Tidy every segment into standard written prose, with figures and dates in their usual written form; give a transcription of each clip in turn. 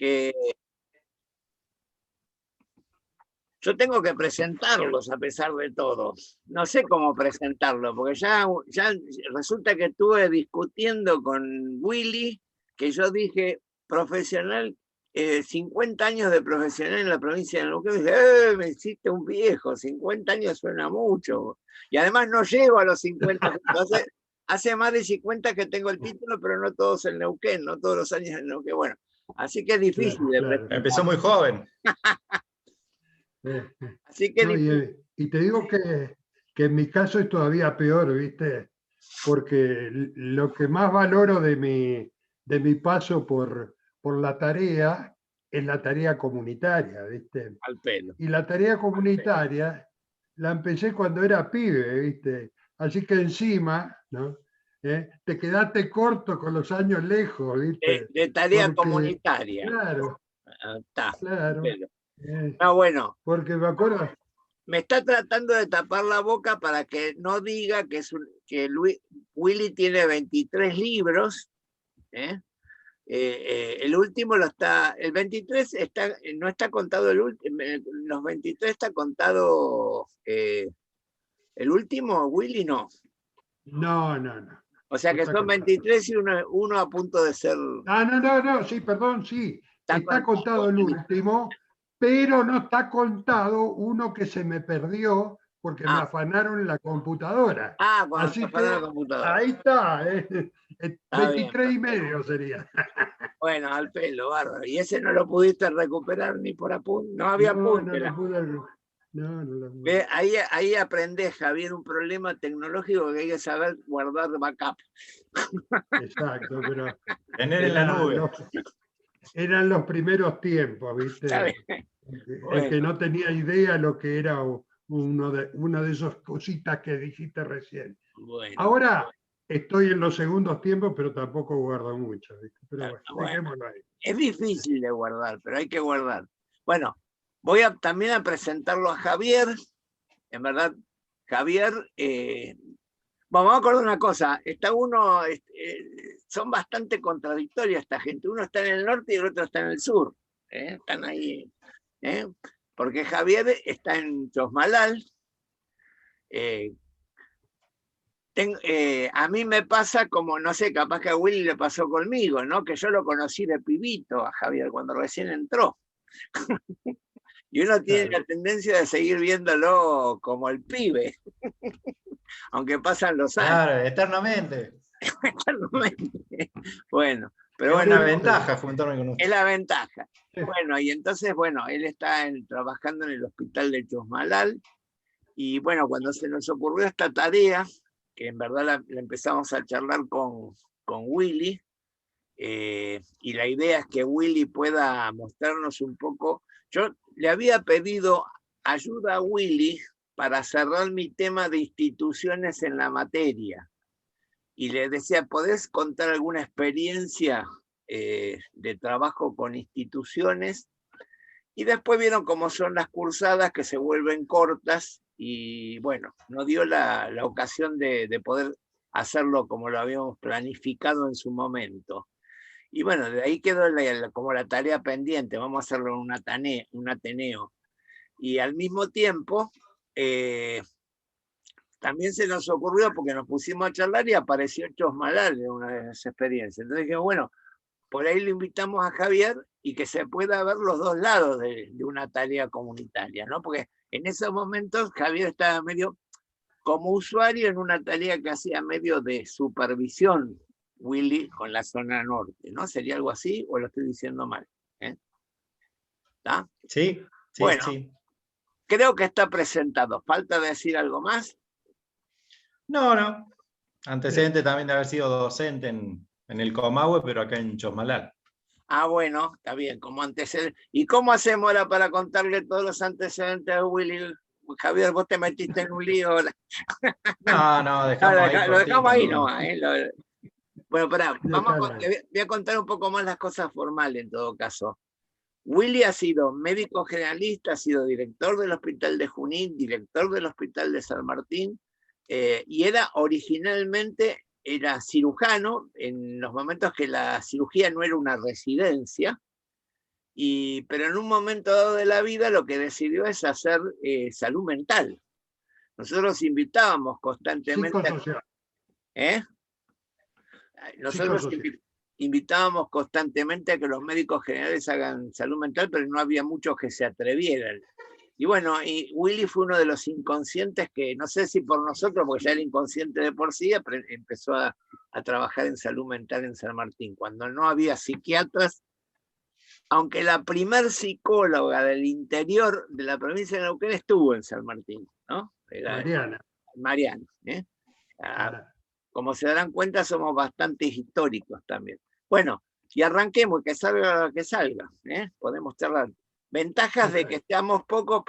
que yo tengo que presentarlos a pesar de todo. No sé cómo presentarlo, porque ya resulta que estuve discutiendo con Willy, que yo dije profesional, 50 años de profesional en la provincia de Neuquén. Dije, me hiciste un viejo, 50 años suena mucho. Y además no llego a los 50. Entonces, hace más de 50 que tengo el título, pero no todos en Neuquén, no todos los años en Neuquén. Bueno, así que es difícil de presentar. Empezó muy joven. Así que no, y te digo que en mi caso es todavía peor, ¿viste? Porque lo que más valoro de mi paso por la tarea es la tarea comunitaria, ¿viste? Al pelo. Y la tarea comunitaria la empecé cuando era pibe, ¿viste? Así que encima, ¿no? Te quedaste corto con los años lejos, ¿viste? De tarea comunitaria. Claro, Está. claro. No, bueno. Porque me acuerdo. Me está tratando de tapar la boca para que no diga que, Willy tiene 23 libros. El último el 23 no está contado el último, los 23 está contado el último, Willy no. No. O sea que son 23 y uno a punto de ser... No, sí, perdón, sí. Está contado el último, pero no está contado uno que se me perdió porque me afanaron la computadora. Cuando te afanaron la computadora. Ahí está, 23 y medio sería. Bueno, al pelo, bárbaro. Y ese no lo pudiste recuperar ni por apunte. No había apunte. Ahí aprendés, Javier, un problema tecnológico que hay que saber guardar backup. Exacto, pero tener en la nube. Eran los primeros tiempos, ¿viste? El que no tenía idea lo que era una de esas cositas que dijiste recién. Bueno. Ahora estoy en los segundos tiempos, pero tampoco guardo mucho, ¿viste? Pero bueno, dejémoslo ahí. Es difícil de guardar, pero hay que guardar. Bueno, voy también a presentarlo a Javier. En verdad, Javier, vamos a acordar una cosa, son bastante contradictorias esta gente. Uno está en el norte y el otro está en el sur. Están ahí. Porque Javier está en Chosmalal. A mí me pasa como, no sé, capaz que a Willy le pasó conmigo, ¿no? Que yo lo conocí de pibito a Javier cuando recién entró. Y uno tiene la tendencia de seguir viéndolo como el pibe, aunque pasan los años. Claro, eternamente. Eternamente. Bueno, pero es bueno. una ventaja juntarme con usted. Es la ventaja. Bueno, y entonces, bueno, él está trabajando en el hospital de Chosmalal. Y bueno, cuando se nos ocurrió esta tarea, que en verdad la empezamos a charlar con Willy, y la idea es que Willy pueda mostrarnos un poco. Yo le había pedido ayuda a Willy para cerrar mi tema de instituciones en la materia. Y le decía, ¿podés contar alguna experiencia de trabajo con instituciones? Y después vieron cómo son las cursadas que se vuelven cortas y bueno, no dio la ocasión de poder hacerlo como lo habíamos planificado en su momento. Y bueno, de ahí quedó como la tarea pendiente, vamos a hacerlo en un Ateneo. Y al mismo tiempo, también se nos ocurrió, porque nos pusimos a charlar y apareció Chosmalal en una de esas experiencias. Entonces dije, bueno, por ahí lo invitamos a Javier y que se pueda ver los dos lados de una tarea comunitaria, ¿no? Porque en esos momentos Javier estaba medio como usuario en una tarea que hacía medio de supervisión, Willy, con la zona norte, ¿no? ¿Sería algo así o lo estoy diciendo mal? ¿Está? Sí, bueno, sí. Creo que está presentado. ¿Falta decir algo más? No. Antecedente también de haber sido docente en el Comahue, pero acá en Chosmalal. Bueno, está bien, como antecedente. ¿Y cómo hacemos ahora para contarle todos los antecedentes a Willy? Javier, vos te metiste en un lío. No, dejamos ahí. Lo dejamos ahí nomás. Bueno, pará, voy a contar un poco más las cosas formales en todo caso. Willy ha sido médico generalista, ha sido director del Hospital de Junín, director del Hospital de San Martín, y originalmente era cirujano en los momentos que la cirugía no era una residencia, pero en un momento dado de la vida lo que decidió es hacer salud mental. Nosotros invitábamos constantemente... Psicosocial. Nosotros invitábamos constantemente a que los médicos generales hagan salud mental, pero no había muchos que se atrevieran. Y bueno, y Willy fue uno de los inconscientes que, no sé si por nosotros, porque ya era inconsciente de por sí, empezó a trabajar en salud mental en San Martín, cuando no había psiquiatras, aunque la primer psicóloga del interior de la provincia de Neuquén estuvo en San Martín, ¿no? Mariana. Como se darán cuenta, somos bastante históricos también. Bueno, y arranquemos, que salga lo que salga, podemos charlar. Ventajas de que estemos pocos,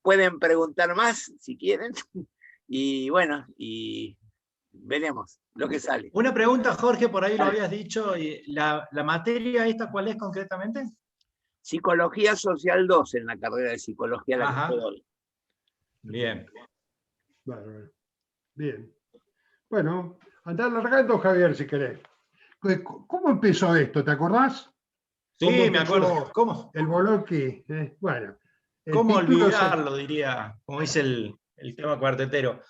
pueden preguntar más si quieren, y bueno, y veremos lo que sale. Una pregunta, Jorge, por ahí lo habías dicho, ¿la materia esta cuál es concretamente? Psicología Social 2 en la carrera de Psicología de la que doy. Bien. Bien. Bueno, andá largando, Javier, si querés. ¿Cómo empezó esto? ¿Te acordás? Sí, me acuerdo. ¿Cómo? El Boloqui. Bueno. ¿Cómo olvidarlo, diría, como dice el tema cuartetero?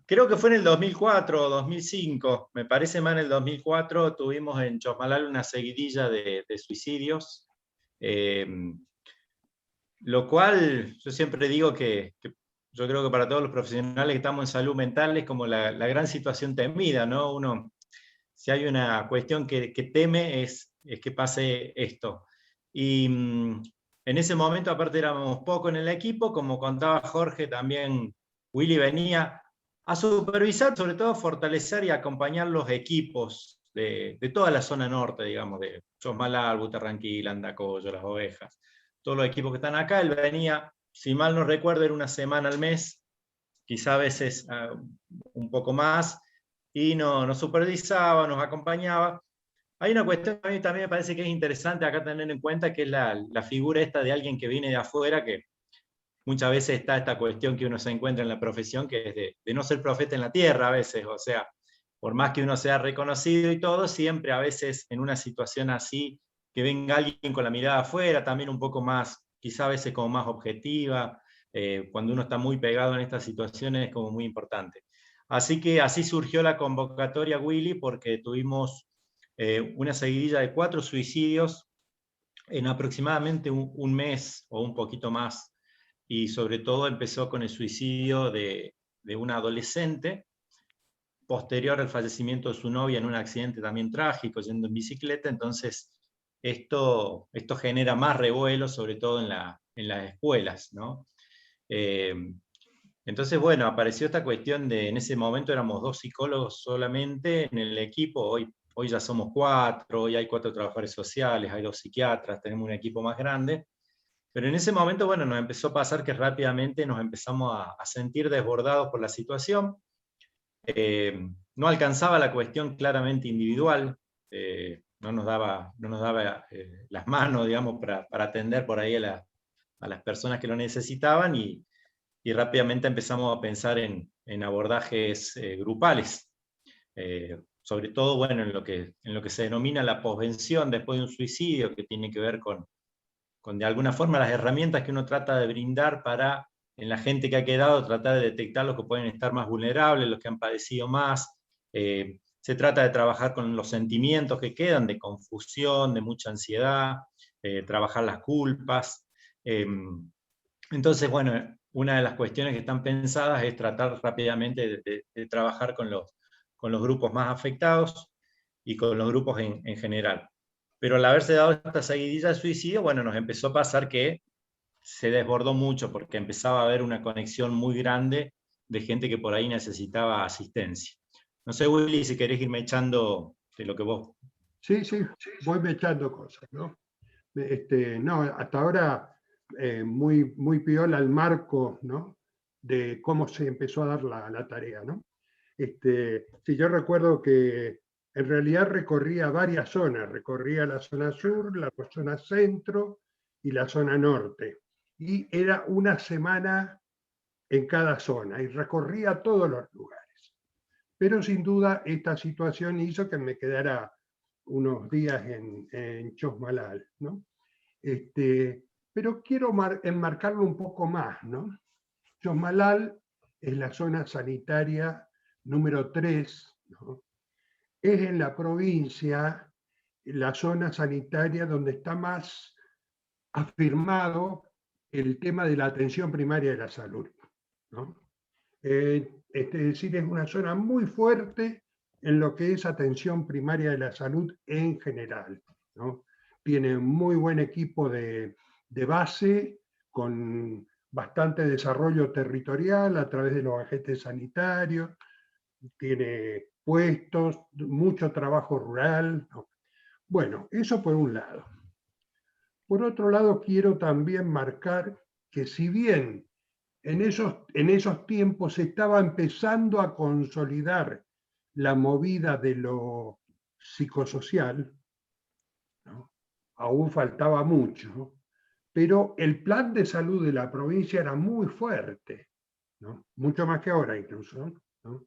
Creo que fue en el 2004 o 2005, me parece más en el 2004, tuvimos en Chosmalal una seguidilla de suicidios, lo cual yo siempre digo que yo creo que para todos los profesionales que estamos en salud mental es como la gran situación temida, ¿no? Uno, si hay una cuestión que teme es que pase esto. Y en ese momento, aparte éramos poco en el equipo, como contaba Jorge, también Willy venía a supervisar, sobre todo fortalecer y acompañar los equipos de toda la zona norte, digamos, de Chosmalal, Butarranquil, Andacollo, Las Ovejas, todos los equipos que están acá. Él venía, si mal no recuerdo, era una semana al mes, quizá a veces un poco más, y nos supervisaba, nos acompañaba. Hay una cuestión que a mí también me parece que es interesante acá tener en cuenta, que es la figura esta de alguien que viene de afuera, que muchas veces está esta cuestión que uno se encuentra en la profesión, que es de no ser profeta en la tierra a veces, o sea, por más que uno sea reconocido y todo, siempre a veces en una situación así, que venga alguien con la mirada afuera, también un poco más, quizá a veces como más objetiva, cuando uno está muy pegado en estas situaciones es como muy importante. Así que así surgió la convocatoria, Willy, porque tuvimos una seguidilla de 4 suicidios en aproximadamente un mes o un poquito más, y sobre todo empezó con el suicidio de una adolescente, posterior al fallecimiento de su novia en un accidente también trágico, yendo en bicicleta. Entonces esto genera más revuelo, sobre todo en las escuelas, ¿no? Entonces, bueno, apareció esta cuestión en ese momento éramos 2 psicólogos solamente en el equipo, hoy ya somos 4, hoy hay 4 trabajadores sociales, hay 2 psiquiatras, tenemos un equipo más grande. Pero en ese momento, bueno, nos empezó a pasar que rápidamente nos empezamos a sentir desbordados por la situación. No alcanzaba la cuestión claramente individual, no nos daba las manos, digamos, para atender por ahí a las personas que lo necesitaban, y rápidamente empezamos a pensar en abordajes grupales. Sobre todo, bueno, en lo que se denomina la posvención después de un suicidio, que tiene que ver con de alguna forma las herramientas que uno trata de brindar para, en la gente que ha quedado, tratar de detectar los que pueden estar más vulnerables, los que han padecido más. Se trata de trabajar con los sentimientos que quedan, de confusión, de mucha ansiedad, trabajar las culpas. Entonces, bueno, una de las cuestiones que están pensadas es tratar rápidamente de trabajar con los grupos más afectados y con los grupos en general. Pero al haberse dado esta seguidilla de suicidio, bueno, nos empezó a pasar que se desbordó mucho, porque empezaba a haber una conexión muy grande de gente que por ahí necesitaba asistencia. No sé, Willy, si querés irme echando de lo que vos... Sí, voy echando cosas, ¿no? No, hasta ahora muy, muy piola el marco, ¿no? De cómo se empezó a dar la tarea, ¿no? Sí, yo recuerdo que en realidad recorría varias zonas, recorría la zona sur, la zona centro y la zona norte. Y era una semana en cada zona y recorría todos los lugares. Pero sin duda esta situación hizo que me quedara unos días en Chosmalal, ¿no? Pero quiero enmarcarlo un poco más, ¿no? Chosmalal es la zona sanitaria número 3, ¿no? Es en la provincia la zona sanitaria donde está más afirmado el tema de la atención primaria de la salud, ¿no? Es decir, es una zona muy fuerte en lo que es atención primaria de la salud en general, ¿no? Tiene muy buen equipo de base, con bastante desarrollo territorial a través de los agentes sanitarios, tiene puestos, mucho trabajo rural, ¿no? Bueno, eso por un lado. Por otro lado, quiero también marcar que si bien en esos tiempos se estaba empezando a consolidar la movida de lo psicosocial, ¿no? Aún faltaba mucho, pero el plan de salud de la provincia era muy fuerte, ¿no? Mucho más que ahora incluso, ¿no?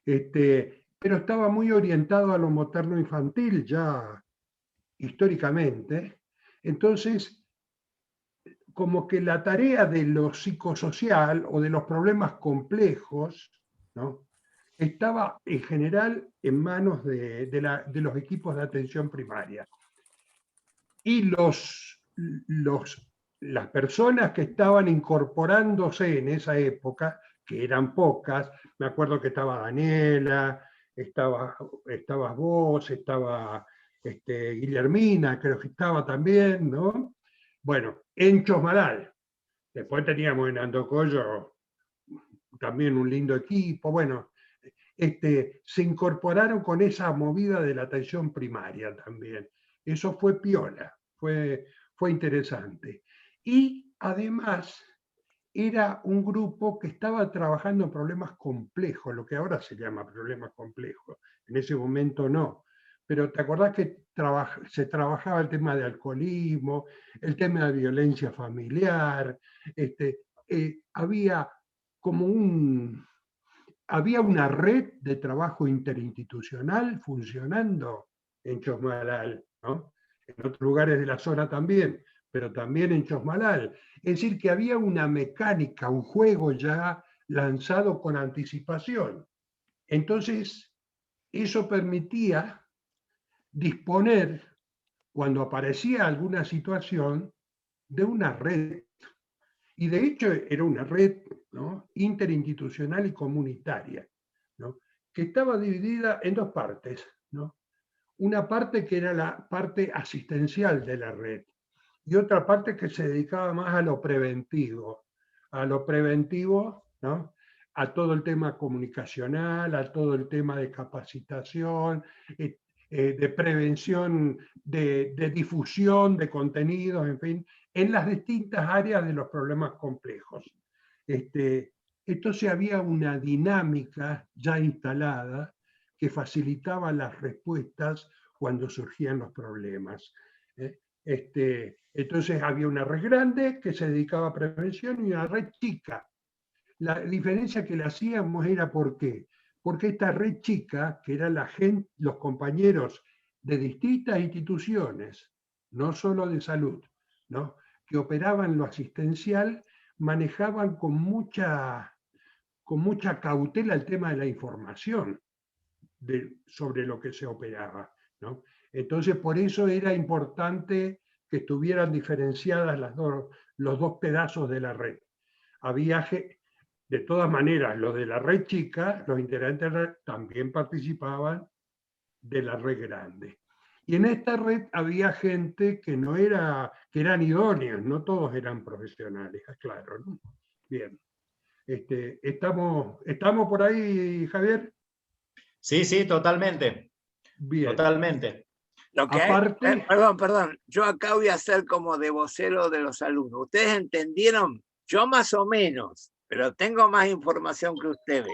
Pero estaba muy orientado a lo materno infantil ya históricamente. Entonces, como que la tarea de lo psicosocial o de los problemas complejos, ¿no?, estaba en general en manos de los equipos de atención primaria. Y las personas que estaban incorporándose en esa época, que eran pocas, me acuerdo que estaba Daniela, estabas vos, estaba Guillermina, creo que estaba también, ¿no? Bueno, en Chosmalal. Después teníamos en Andocollo también un lindo equipo. Bueno, se incorporaron con esa movida de la atención primaria también. Eso fue piola, fue interesante. Y además era un grupo que estaba trabajando en problemas complejos, lo que ahora se llama problemas complejos. En ese momento no. Pero ¿te acordás que se trabajaba el tema de alcoholismo, el tema de violencia familiar? Había como había una red de trabajo interinstitucional funcionando en Chosmalal, ¿no? En otros lugares de la zona también, pero también en Chosmalal. Es decir, que había una mecánica, un juego ya lanzado con anticipación. Entonces, eso permitía disponer, cuando aparecía alguna situación, de una red. Y de hecho era una red, ¿no?, interinstitucional y comunitaria, ¿no?, que estaba dividida en dos partes, ¿no? Una parte que era la parte asistencial de la red y otra parte que se dedicaba más a lo preventivo, ¿no?, a todo el tema comunicacional, a todo el tema de capacitación, de prevención, de difusión de contenidos, en fin, en las distintas áreas de los problemas complejos. Entonces había una dinámica ya instalada que facilitaba las respuestas cuando surgían los problemas. Entonces había una red grande que se dedicaba a prevención y una red chica. La diferencia que le hacíamos era ¿por qué? Porque esta red chica, que era la gente, los compañeros de distintas instituciones, no solo de salud, ¿no?, que operaban en lo asistencial, manejaban con mucha cautela el tema de la información sobre lo que se operaba, ¿no? Entonces, por eso era importante que estuvieran diferenciadas los dos pedazos de la red. Había, de todas maneras, los de la red chica, los integrantes de la red, también participaban de la red grande. Y en esta red había gente que eran idóneos, no todos eran profesionales, claro, ¿no? Bien. ¿Estamos por ahí, Javier? Sí, sí, totalmente. Bien. Totalmente. Lo que Aparte, perdón, yo acá voy a ser como de vocero de los alumnos. ¿Ustedes entendieron? Yo más o menos, pero tengo más información que ustedes.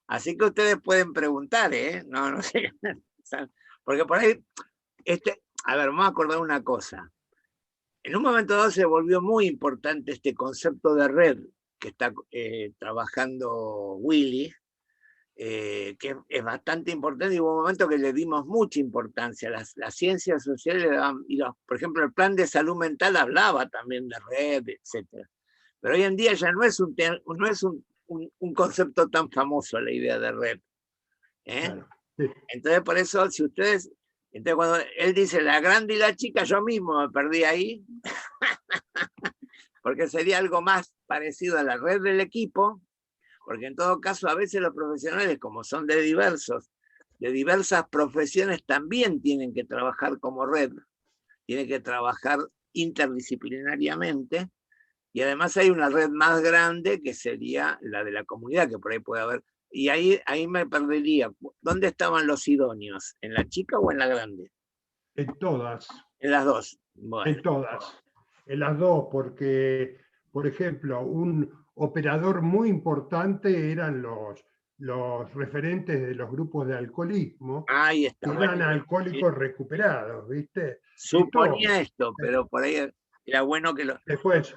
Así que ustedes pueden preguntar, ¿eh? No sé. Porque por ahí, a ver, vamos a acordar una cosa. En un momento dado se volvió muy importante este concepto de red que está trabajando Willy, que es bastante importante, y hubo un momento que le dimos mucha importancia. Las ciencias sociales, por ejemplo, el plan de salud mental hablaba también de red, etc. Pero hoy en día ya no es un concepto tan famoso la idea de red. Claro, sí. Entonces, por eso, entonces cuando él dice la grande y la chica, yo mismo me perdí ahí, porque sería algo más parecido a la red del equipo, porque en todo caso a veces los profesionales, como son de diversas profesiones, también tienen que trabajar como red, tienen que trabajar interdisciplinariamente, y además hay una red más grande que sería la de la comunidad, que por ahí puede haber. Y ahí me perdería. ¿Dónde estaban los idóneos? ¿En la chica o en la grande? En todas. En las dos. Bueno. En todas. En las dos, porque, por ejemplo, un operador muy importante eran los referentes de los grupos de alcoholismo, Ahí está. que eran alcohólicos recuperados, ¿viste? Suponía esto, pero por ahí era bueno que lo... Después,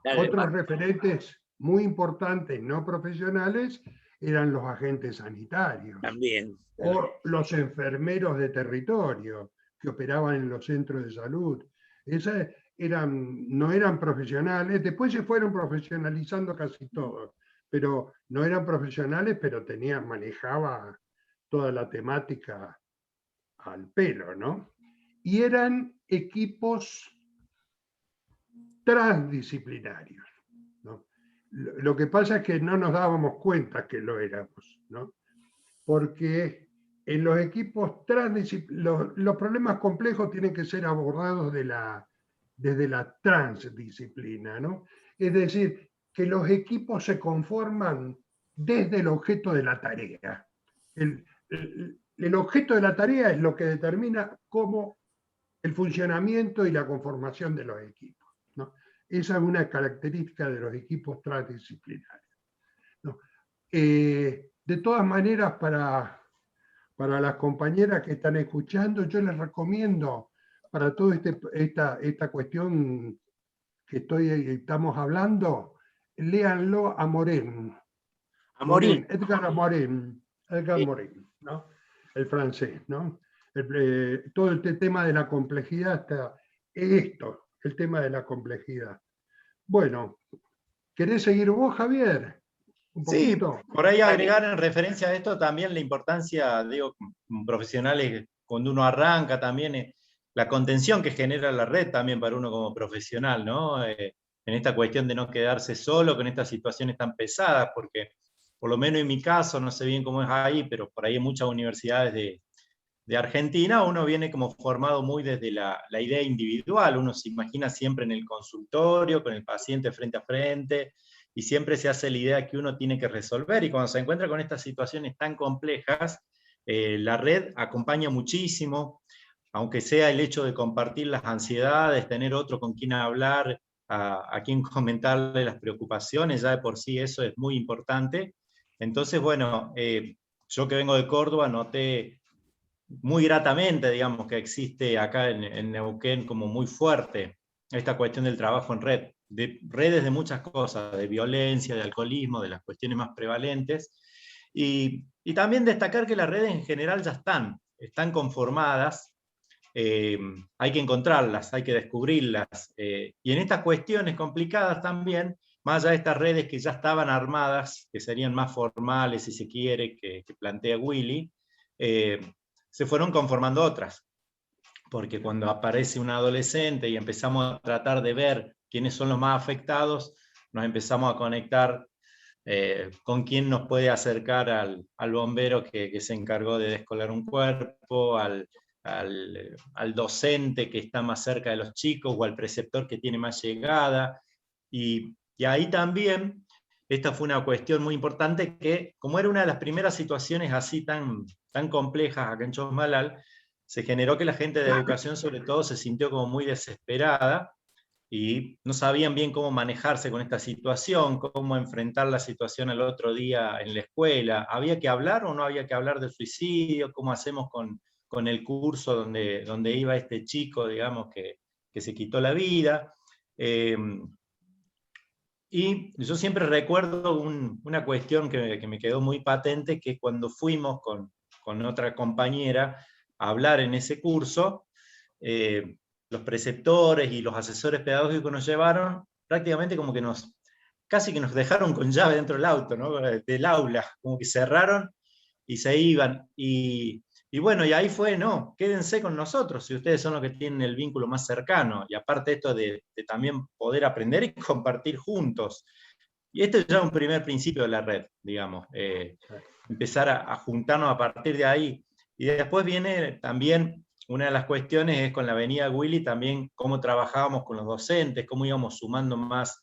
Dale, otros referentes muy importantes, no profesionales, eran los agentes sanitarios. También. O los enfermeros de territorio que operaban en los centros de salud. Esas no eran profesionales, después se fueron profesionalizando casi todos, pero no eran profesionales, pero manejaba toda la temática al pelo, ¿no? Y eran equipos transdisciplinarios, ¿no? Lo que pasa es que no nos dábamos cuenta que lo éramos, ¿no? Porque en los equipos los problemas complejos tienen que ser abordados desde la transdisciplina, ¿no? Es decir, que los equipos se conforman desde el objeto de la tarea. El objeto de la tarea es lo que determina cómo el funcionamiento y la conformación de los equipos, ¿no? Esa es una característica de los equipos transdisciplinarios, ¿no? De todas maneras, para las compañeras que están escuchando, yo les recomiendo para toda esta cuestión que estamos hablando, léanlo a Morin. Edgar Morin, ¿no? El francés, ¿no? Todo este tema de la complejidad el tema de la complejidad. Bueno, ¿querés seguir vos, Javier? Un poquito. Sí, por ahí agregar en referencia a esto también la importancia, digo, profesionales, cuando uno arranca también, la contención que genera la red también para uno como profesional, ¿no? En esta cuestión de no quedarse solo con estas situaciones tan pesadas, porque por lo menos en mi caso, no sé bien cómo es ahí, pero por ahí en muchas universidades de Argentina uno viene como formado muy desde la idea individual, uno se imagina siempre en el consultorio, con el paciente frente a frente, y siempre se hace la idea que uno tiene que resolver, y cuando se encuentra con estas situaciones tan complejas, la red acompaña muchísimo, aunque sea el hecho de compartir las ansiedades, tener otro con quien hablar, a quien comentarle las preocupaciones, ya de por sí eso es muy importante. Entonces, bueno, yo que vengo de Córdoba noté muy gratamente, digamos, que existe acá en Neuquén como muy fuerte esta cuestión del trabajo en red, de redes de muchas cosas, de violencia, de alcoholismo, de las cuestiones más prevalentes, y también destacar que las redes en general ya están conformadas, hay que encontrarlas, hay que descubrirlas, y en estas cuestiones complicadas también, más allá de estas redes que ya estaban armadas, que serían más formales, si se quiere, que plantea Willy, se fueron conformando otras, porque cuando aparece un adolescente y empezamos a tratar de ver quiénes son los más afectados, nos empezamos a conectar con quién nos puede acercar al bombero que se encargó de descolar un cuerpo, al docente que está más cerca de los chicos, o al preceptor que tiene más llegada, y ahí también, esta fue una cuestión muy importante que, como era una de las primeras situaciones así tan complejas acá en Chosmalal, se generó que la gente de educación sobre todo se sintió como muy desesperada y no sabían bien cómo manejarse con esta situación, cómo enfrentar la situación al otro día en la escuela. ¿Había que hablar o no había que hablar del suicidio? ¿Cómo hacemos con el curso donde iba este chico, digamos, que se quitó la vida? Y yo siempre recuerdo una cuestión que me quedó muy patente, que cuando fuimos con otra compañera a hablar en ese curso, los preceptores y los asesores pedagógicos nos llevaron prácticamente como que casi que nos dejaron con llave dentro del auto, ¿no? Del aula, como que cerraron y se iban. Y bueno, y ahí fue, no, quédense con nosotros, si ustedes son los que tienen el vínculo más cercano, y aparte esto de también poder aprender y compartir juntos. Y este es ya un primer principio de la red, digamos, empezar a juntarnos a partir de ahí. Y después viene también, una de las cuestiones es con la avenida Willy, también cómo trabajábamos con los docentes, cómo íbamos sumando más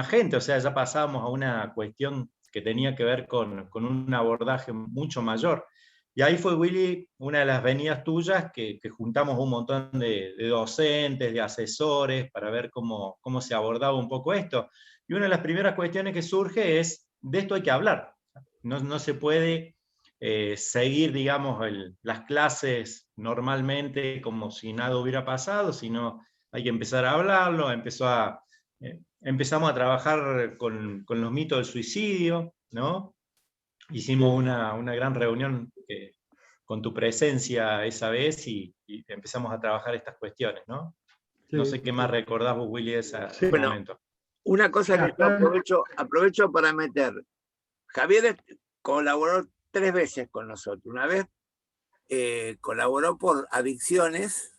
gente, o sea, ya pasábamos a una cuestión que tenía que ver con un abordaje mucho mayor. Y ahí fue, Willy, una de las venidas tuyas que juntamos un montón de docentes, de asesores, para ver cómo se abordaba un poco esto. Y una de las primeras cuestiones que surge es, de esto hay que hablar. No se puede seguir, digamos, las clases normalmente como si nada hubiera pasado, sino hay que empezar a hablarlo. Empezamos a trabajar con los mitos del suicidio, ¿no? Hicimos una gran reunión con tu presencia esa vez y empezamos a trabajar estas cuestiones, ¿no? Sí. No sé qué más recordás vos, Willy, de ese momento. Una cosa que yo aprovecho para meter. Javier colaboró 3 veces con nosotros. Una vez colaboró por adicciones,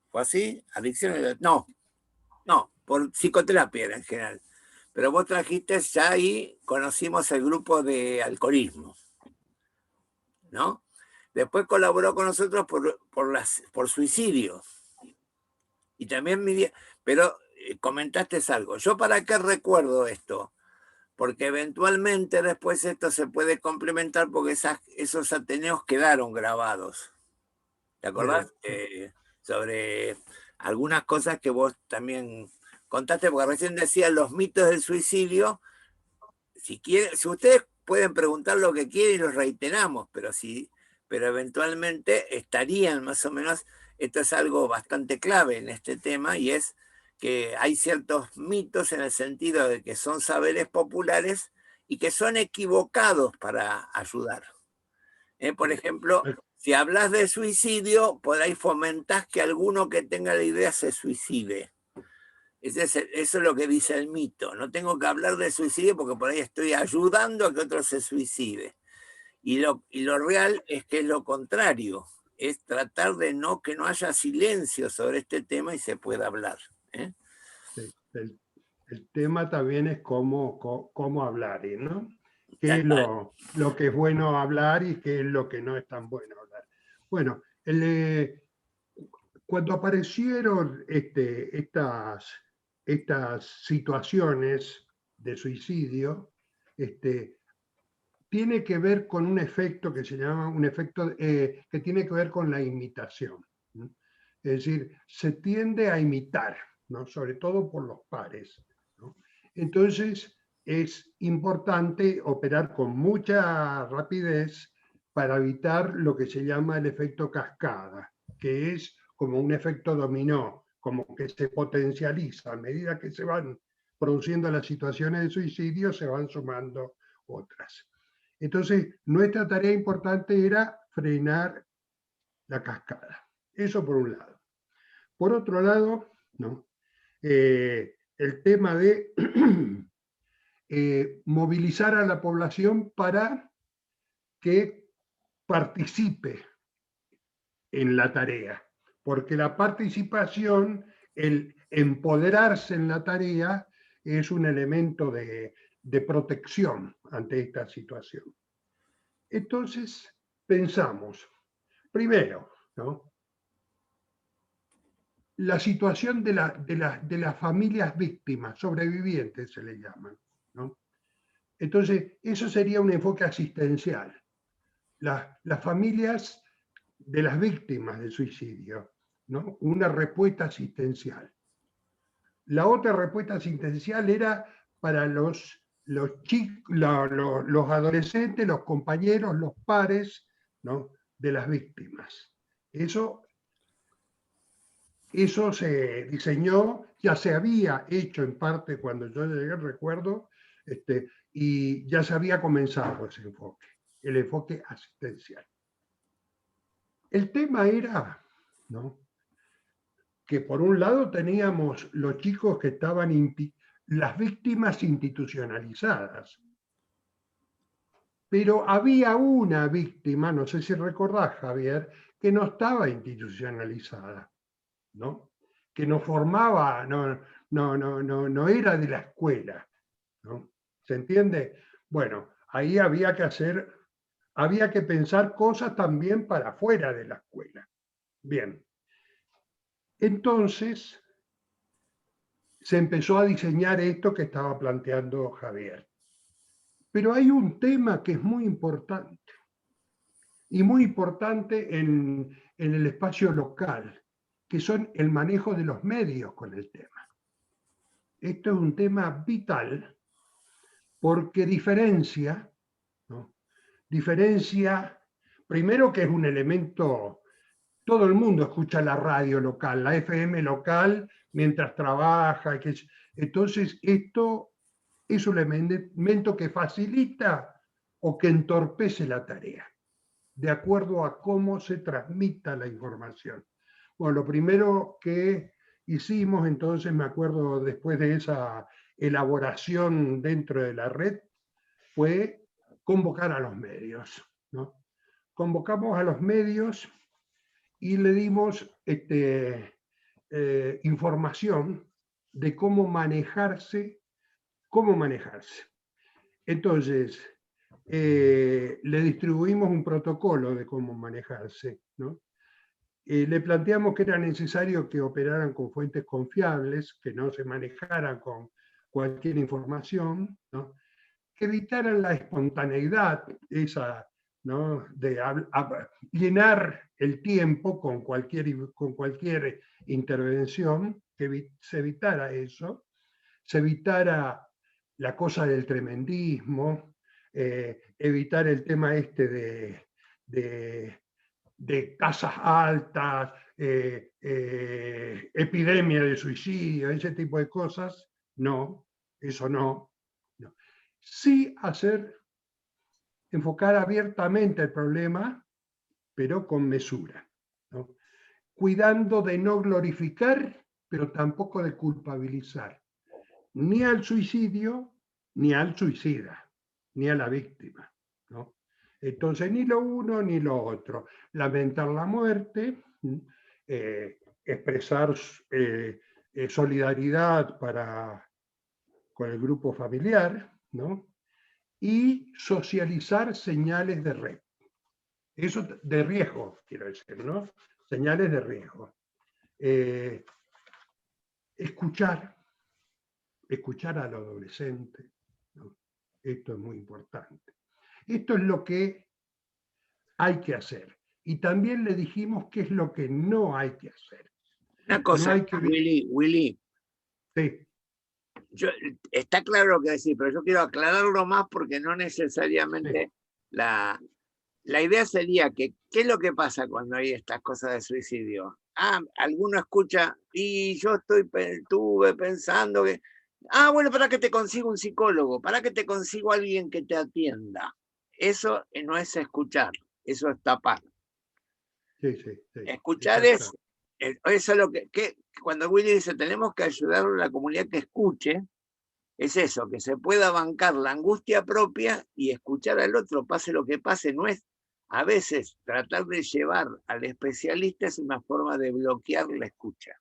¿fue así? Adicciones, no, por psicoterapia en general. Pero vos trajiste ya ahí, conocimos el grupo de alcoholismo, ¿no? Después colaboró con nosotros por suicidio. Y también pero comentaste algo. ¿Yo para qué recuerdo esto? Porque eventualmente después esto se puede complementar porque esos ateneos quedaron grabados. ¿Te acordás? Sobre algunas cosas que vos también contaste, porque recién decías los mitos del suicidio. Si ustedes pueden preguntar lo que quieren y los reiteramos, pero eventualmente estarían más o menos, esto es algo bastante clave en este tema, y es que hay ciertos mitos en el sentido de que son saberes populares y que son equivocados para ayudar. Por ejemplo, si hablas de suicidio, por ahí fomentás que alguno que tenga la idea se suicide. Eso es lo que dice el mito. No tengo que hablar de suicidio porque por ahí estoy ayudando a que otro se suicide. Y lo real es que es lo contrario. Es tratar de que no haya silencio sobre este tema y se pueda hablar. Sí, el tema también es cómo hablar, ¿no? ¿Qué es lo que es bueno hablar y qué es lo que no es tan bueno hablar? Bueno, cuando aparecieron estas situaciones de suicidio, tiene que ver con un efecto que se llama un efecto que tiene que ver con la imitación. ¿No? Es decir, se tiende a imitar, ¿no? Sobre todo por los pares, ¿no? Entonces, es importante operar con mucha rapidez para evitar lo que se llama el efecto cascada, que es como un efecto dominó, como que se potencializa a medida que se van produciendo las situaciones de suicidio, se van sumando otras. Entonces, nuestra tarea importante era frenar la cascada. Eso por un lado. Por otro lado, ¿no? El tema de movilizar a la población para que participe en la tarea, porque la participación, el empoderarse en la tarea, es un elemento de protección ante esta situación. Entonces, pensamos, primero, ¿no? La situación de las familias víctimas, sobrevivientes se le llaman, ¿no? Entonces, eso sería un enfoque asistencial. Las familias de las víctimas del suicidio, ¿no? Una respuesta asistencial. La otra respuesta asistencial era para los adolescentes, los compañeros, los pares, ¿no? De las víctimas. Eso eso se diseñó, ya se había hecho en parte cuando yo llegué, recuerdo, y ya se había comenzado ese enfoque, el enfoque asistencial. El tema era, ¿no?, que por un lado teníamos los chicos que estaban, las víctimas institucionalizadas, pero había una víctima, no sé si recordás, Javier, que no estaba institucionalizada, ¿no?, que no formaba, no era de la escuela, ¿no? ¿Se entiende? Bueno, ahí había que pensar cosas también para afuera de la escuela. Bien. Entonces, se empezó a diseñar esto que estaba planteando Javier. Pero hay un tema que es muy importante, y muy importante en el espacio local, que son el manejo de los medios con el tema. Esto es un tema vital porque diferencia, ¿no?, diferencia, primero que es un elemento, todo el mundo escucha la radio local, la FM local, mientras trabaja. Entonces, esto es un elemento que facilita o que entorpece la tarea, de acuerdo a cómo se transmita la información. Bueno, lo primero que hicimos, entonces, me acuerdo después de esa elaboración dentro de la red, fue convocar a los medios, ¿no? Convocamos a los medios y le dimos información de cómo manejarse. Entonces, le distribuimos un protocolo de cómo manejarse, ¿no? Le planteamos que era necesario que operaran con fuentes confiables, que no se manejaran con cualquier información, ¿no?, que evitaran la espontaneidad, esa, ¿no?, de llenar el tiempo con cualquier intervención, que se evitara eso, se evitara la cosa del tremendismo, evitar el tema de casas altas, epidemia de suicidio, ese tipo de cosas. No, eso no. Sí enfocar abiertamente el problema, pero con mesura, ¿no?, cuidando de no glorificar, pero tampoco de culpabilizar, ni al suicidio, ni al suicida, ni a la víctima, ¿no? Entonces, ni lo uno ni lo otro. Lamentar la muerte, expresar solidaridad con el grupo familiar, ¿no?, y socializar señales de red. Eso de riesgo, quiero decir, ¿no? Señales de riesgo. Escuchar al adolescente, ¿no? Esto es muy importante. Esto es lo que hay que hacer. Y también le dijimos qué es lo que no hay que hacer. Una cosa, no hay que... Willy. Sí. Está claro lo que decís, pero yo quiero aclararlo más porque no necesariamente sí. La idea sería que, ¿qué es lo que pasa cuando hay estas cosas de suicidio? Alguno escucha, y yo estuve pensando que, bueno, para que te consigo un psicólogo, para que te consigo a alguien que te atienda. Eso no es escuchar, eso es tapar. Sí. Escuchar es, eso es lo que cuando Willy dice, tenemos que ayudar a la comunidad que escuche, es eso, que se pueda bancar la angustia propia y escuchar al otro, pase lo que pase. No es, a veces, tratar de llevar al especialista es una forma de bloquear la escucha.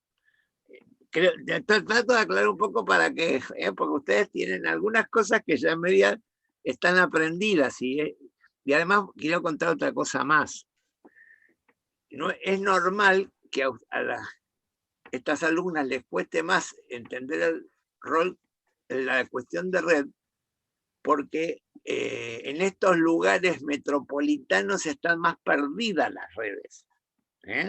Trato de aclarar un poco para que, porque ustedes tienen algunas cosas que ya en media están aprendidas, y además quiero contar otra cosa más. No, es normal que a estas alumnas les cueste más entender el rol, la cuestión de red, porque en estos lugares metropolitanos están más perdidas las redes,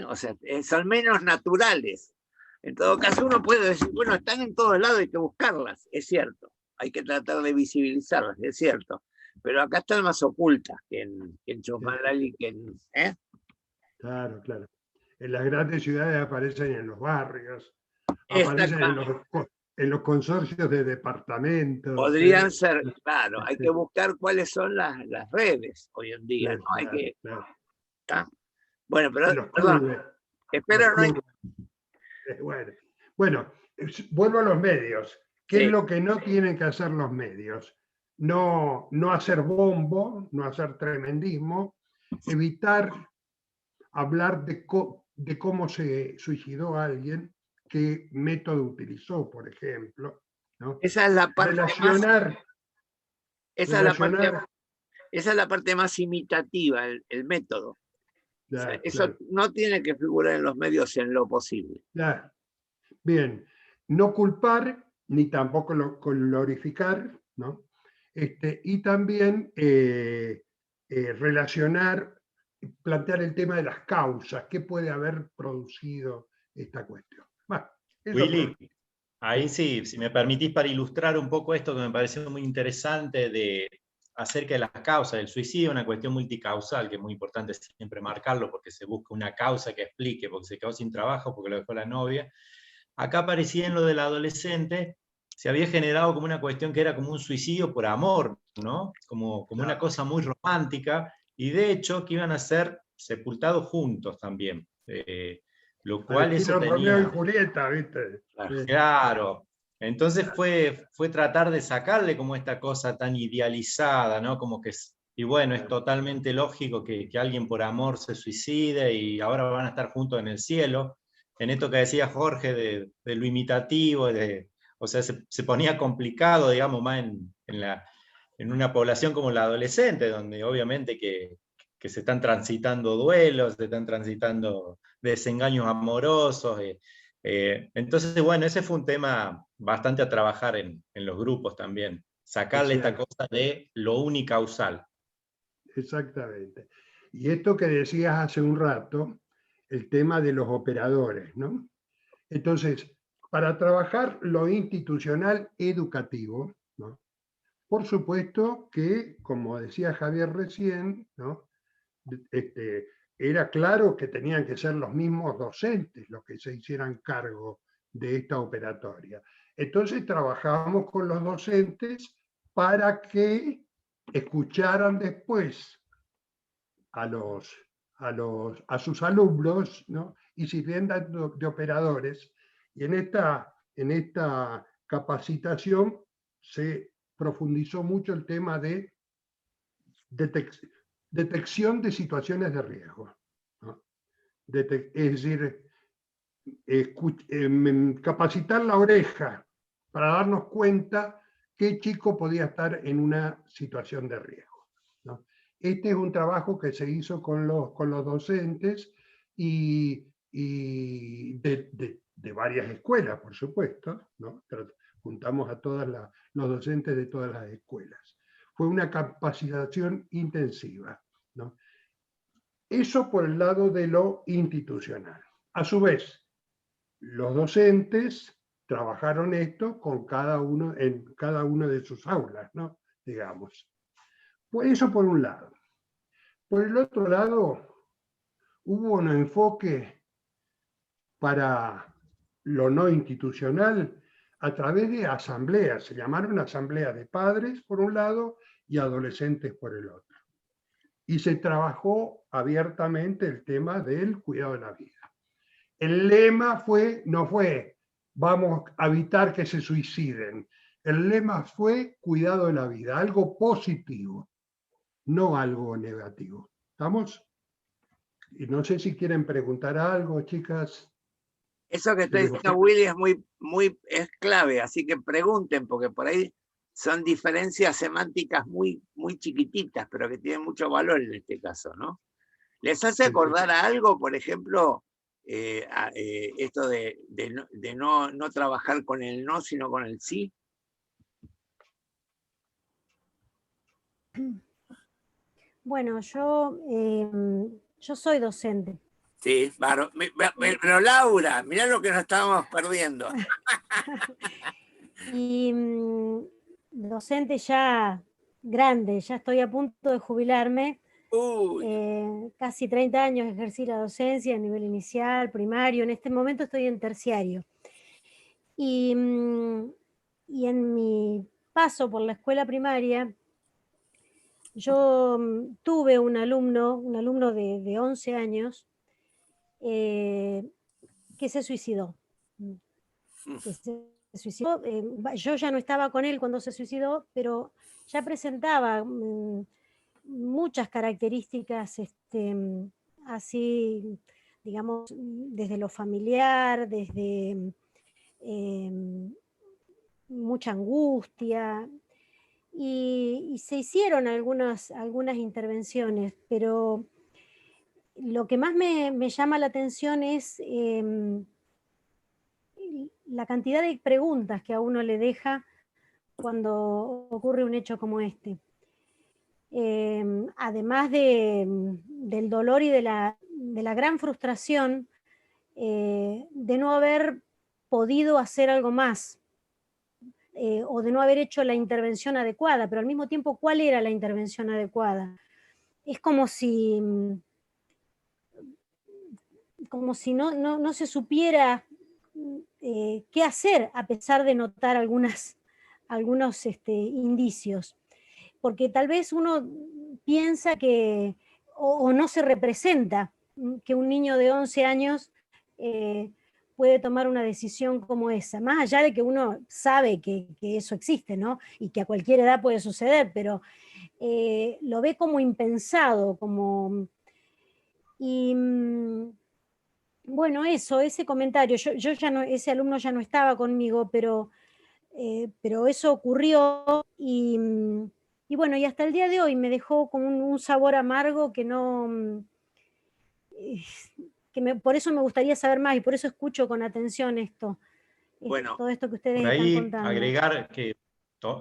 o sea, son menos naturales. En todo caso, uno puede decir, bueno, están en todos lados, hay que buscarlas, es cierto, hay que tratar de visibilizarlas, es cierto, pero acá están más ocultas que en Chosmalal y que en... Claro. En las grandes ciudades aparecen en los barrios, Esta aparecen en los consorcios de departamentos. podrían ser, claro, hay que buscar cuáles son las redes hoy en día, ¿no? Hay que, ¿está? Bueno, pero, perdón, espero no... Bueno, vuelvo a los medios. ¿Qué Sí. es lo que no tienen que hacer los medios? No hacer bombo, no hacer tremendismo, evitar hablar de cómo se suicidó alguien, qué método utilizó, por ejemplo, ¿no? Esa es la parte relacionar, esa es la parte más imitativa, el método. O sea, eso no tiene que figurar en los medios en lo posible. Claro. Bien, no culpar ni tampoco glorificar, ¿no? Y también relacionar, plantear el tema de las causas, qué puede haber producido esta cuestión. Bueno, Willy, ahí sí, si me permitís para ilustrar un poco esto que me pareció muy interesante acerca de las causas del suicidio, una cuestión multicausal, que es muy importante siempre marcarlo porque se busca una causa que explique, porque se quedó sin trabajo, porque lo dejó la novia. Acá aparecía en lo del adolescente, se había generado como una cuestión que era como un suicidio por amor, ¿no? Como una cosa muy romántica, y de hecho que iban a ser sepultados juntos también. Lo cual eso tenía... Romeo y Julieta, ¿viste? Claro. Entonces fue tratar de sacarle como esta cosa tan idealizada, ¿no? Como que... Y bueno, es totalmente lógico que alguien por amor se suicide y ahora van a estar juntos en el cielo. En esto que decía Jorge de lo imitativo, o sea, se ponía complicado, digamos, más en una población como la adolescente, donde obviamente que se están transitando duelos, se están transitando desengaños amorosos. Entonces, bueno, ese fue un tema bastante a trabajar en los grupos también, sacarle esta cosa de lo unicausal. Exactamente. Y esto que decías hace un rato, el tema de los operadores, ¿no? Entonces, para trabajar lo institucional educativo, ¿no? Por supuesto que, como decía Javier recién, ¿no? Era claro que tenían que ser los mismos docentes los que se hicieran cargo de esta operatoria. Entonces trabajábamos con los docentes para que escucharan después a sus alumnos, ¿no? Y sirvieran de operadores. Y en esta capacitación se profundizó mucho el tema de detección de situaciones de riesgo, ¿no? Es decir, capacitar la oreja para darnos cuenta qué chico podía estar en una situación de riesgo, ¿no? Este es un trabajo que se hizo con los docentes y de varias escuelas, por supuesto, ¿no? Juntamos a todos los docentes de todas las escuelas. Fue una capacitación intensiva, ¿no? Eso por el lado de lo institucional. A su vez, los docentes trabajaron esto con en cada uno de sus aulas, ¿no? Digamos. Pues eso por un lado. Por el otro lado, hubo un enfoque para lo no institucional a través de asambleas. Se llamaron asambleas de padres por un lado y adolescentes por el otro. Y se trabajó abiertamente el tema del cuidado de la vida. El lema no fue vamos a evitar que se suiciden. El lema fue cuidado de la vida, algo positivo, no algo negativo. ¿Estamos? Y no sé si quieren preguntar algo, chicas. Eso que está diciendo Willy es clave, así que pregunten, porque por ahí son diferencias semánticas muy chiquititas, pero que tienen mucho valor en este caso, ¿no? ¿Les hace acordar a algo, por ejemplo, esto de no trabajar con el no, sino con el sí? Bueno, yo soy docente. Sí, pero Laura, mirá lo que nos estábamos perdiendo. Y docente ya grande, ya estoy a punto de jubilarme. Casi 30 años ejercí la docencia a nivel inicial, primario, en este momento estoy en terciario. Y en mi paso por la escuela primaria, yo tuve un alumno de 11 años que se suicidó. Yo ya no estaba con él cuando se suicidó, pero ya presentaba muchas características así, digamos, desde lo familiar, desde mucha angustia, y se hicieron algunas intervenciones, pero lo que más me llama la atención es la cantidad de preguntas que a uno le deja cuando ocurre un hecho como este. Además del dolor y de la gran frustración de no haber podido hacer algo más o de no haber hecho la intervención adecuada, pero al mismo tiempo, ¿cuál era la intervención adecuada? Es como si no se supiera qué hacer a pesar de notar algunos indicios, porque tal vez uno piensa que o no se representa que un niño de 11 años puede tomar una decisión como esa, más allá de que uno sabe que eso existe, ¿no? Y que a cualquier edad puede suceder, pero lo ve como impensado, y bueno, ese comentario, yo ya no, ese alumno ya no estaba conmigo, pero eso ocurrió y bueno, y hasta el día de hoy me dejó con un sabor amargo que no, por eso me gustaría saber más y por eso escucho con atención Bueno, todo esto que ustedes por están ahí contando. agregar que,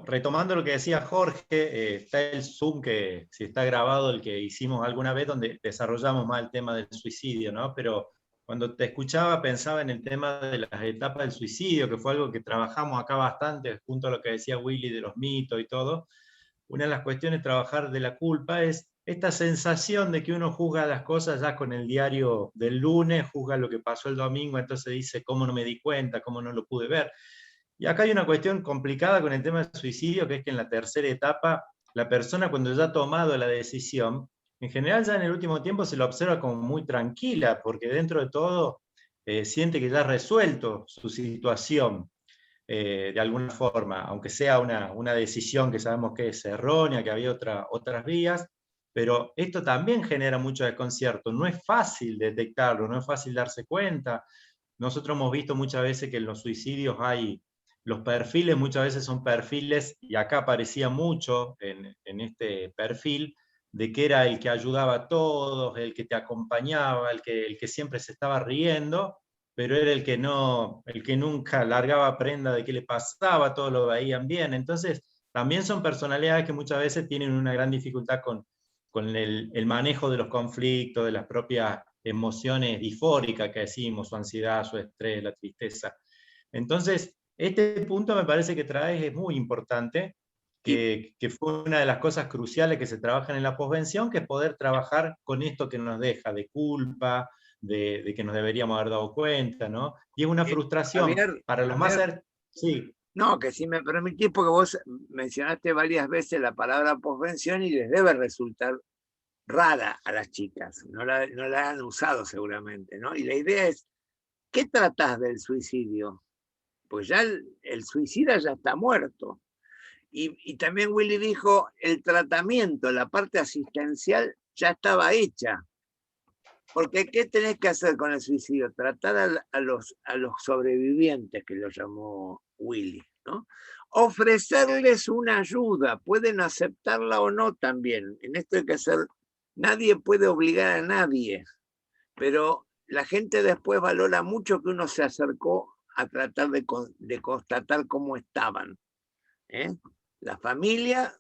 retomando lo que decía Jorge, está el Zoom que si está grabado, el que hicimos alguna vez, donde desarrollamos más el tema del suicidio, ¿no? Pero cuando te escuchaba pensaba en el tema de las etapas del suicidio, que fue algo que trabajamos acá bastante, junto a lo que decía Willy de los mitos y todo. Una de las cuestiones de trabajar de la culpa es esta sensación de que uno juzga las cosas ya con el diario del lunes, juzga lo que pasó el domingo, entonces dice, ¿cómo no me di cuenta? ¿Cómo no lo pude ver? Y acá hay una cuestión complicada con el tema del suicidio, que es que en la tercera etapa, la persona cuando ya ha tomado la decisión, en general ya en el último tiempo se lo observa como muy tranquila, porque dentro de todo siente que ya ha resuelto su situación de alguna forma, aunque sea una decisión que sabemos que es errónea, que había otras vías, pero esto también genera mucho desconcierto. No es fácil detectarlo, no es fácil darse cuenta. Nosotros hemos visto muchas veces que en los suicidios hay los perfiles, muchas veces son perfiles, y acá aparecía mucho en este perfil, de que era el que ayudaba a todos, el que te acompañaba, el que siempre se estaba riendo, pero era el que nunca largaba prenda de qué le pasaba, todos lo veían bien. Entonces, también son personalidades que muchas veces tienen una gran dificultad con el manejo de los conflictos, de las propias emociones disfóricas que decimos, su ansiedad, su estrés, la tristeza. Entonces, este punto me parece que traes es muy importante, que fue una de las cosas cruciales que se trabajan en la posvención, que es poder trabajar con esto que nos deja de culpa, de que nos deberíamos haber dado cuenta, ¿no? Y es una frustración Javier, para los más... Sí. No, que si me permitís, porque vos mencionaste varias veces la palabra posvención y les debe resultar rara a las chicas, no la han usado seguramente, ¿no? Y la idea es, ¿qué tratás del suicidio? Pues ya el suicida ya está muerto. Y también Willy dijo, el tratamiento, la parte asistencial ya estaba hecha. Porque ¿qué tenés que hacer con el suicidio? Tratar a los sobrevivientes, que lo llamó Willy, ¿no? Ofrecerles una ayuda, pueden aceptarla o no también. En esto hay que ser, nadie puede obligar a nadie, pero la gente después valora mucho que uno se acercó a tratar de constatar cómo estaban. La familia,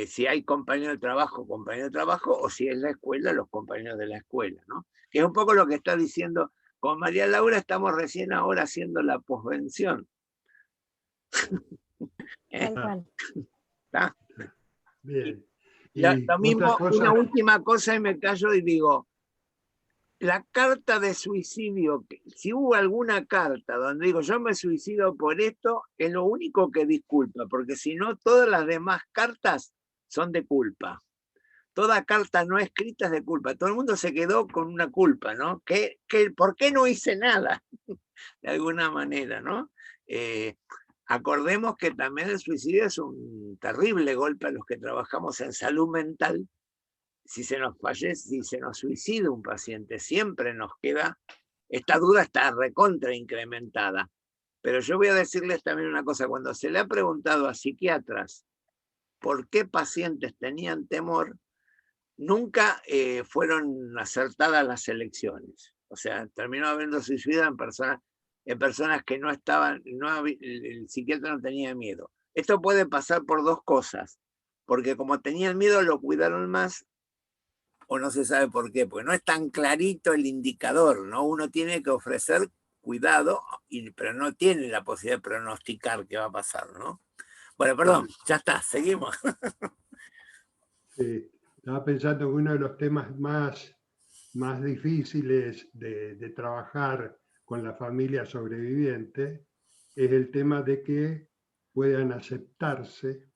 si hay compañeros de trabajo, o si es la escuela, los compañeros de la escuela, ¿no? Que es un poco lo que está diciendo. Con María Laura estamos recién ahora haciendo la posvención. Tal cual. Bien. Lo mismo, una última cosa y me callo y digo, la carta de suicidio, si hubo alguna carta donde digo yo me suicido por esto, es lo único que disculpa, porque si no, todas las demás cartas son de culpa. Toda carta no escrita es de culpa. Todo el mundo se quedó con una culpa, ¿no? ¿Por qué no hice nada? De alguna manera, ¿no? Acordemos que también el suicidio es un terrible golpe a los que trabajamos en salud mental. Si se nos fallece, si se nos suicida un paciente, siempre nos queda, esta duda está recontra incrementada. Pero yo voy a decirles también una cosa, cuando se le ha preguntado a psiquiatras por qué pacientes tenían temor, nunca fueron acertadas las elecciones. O sea, terminó habiendo suicidio en personas que no estaban, el psiquiatra no tenía miedo. Esto puede pasar por dos cosas, porque como tenían miedo lo cuidaron más, o no se sabe por qué, porque no es tan clarito el indicador, ¿no? Uno tiene que ofrecer cuidado, pero no tiene la posibilidad de pronosticar qué va a pasar, ¿no? Bueno, perdón, ya está, seguimos. Sí, estaba pensando que uno de los temas más difíciles de trabajar con la familia sobreviviente es el tema de que puedan aceptarse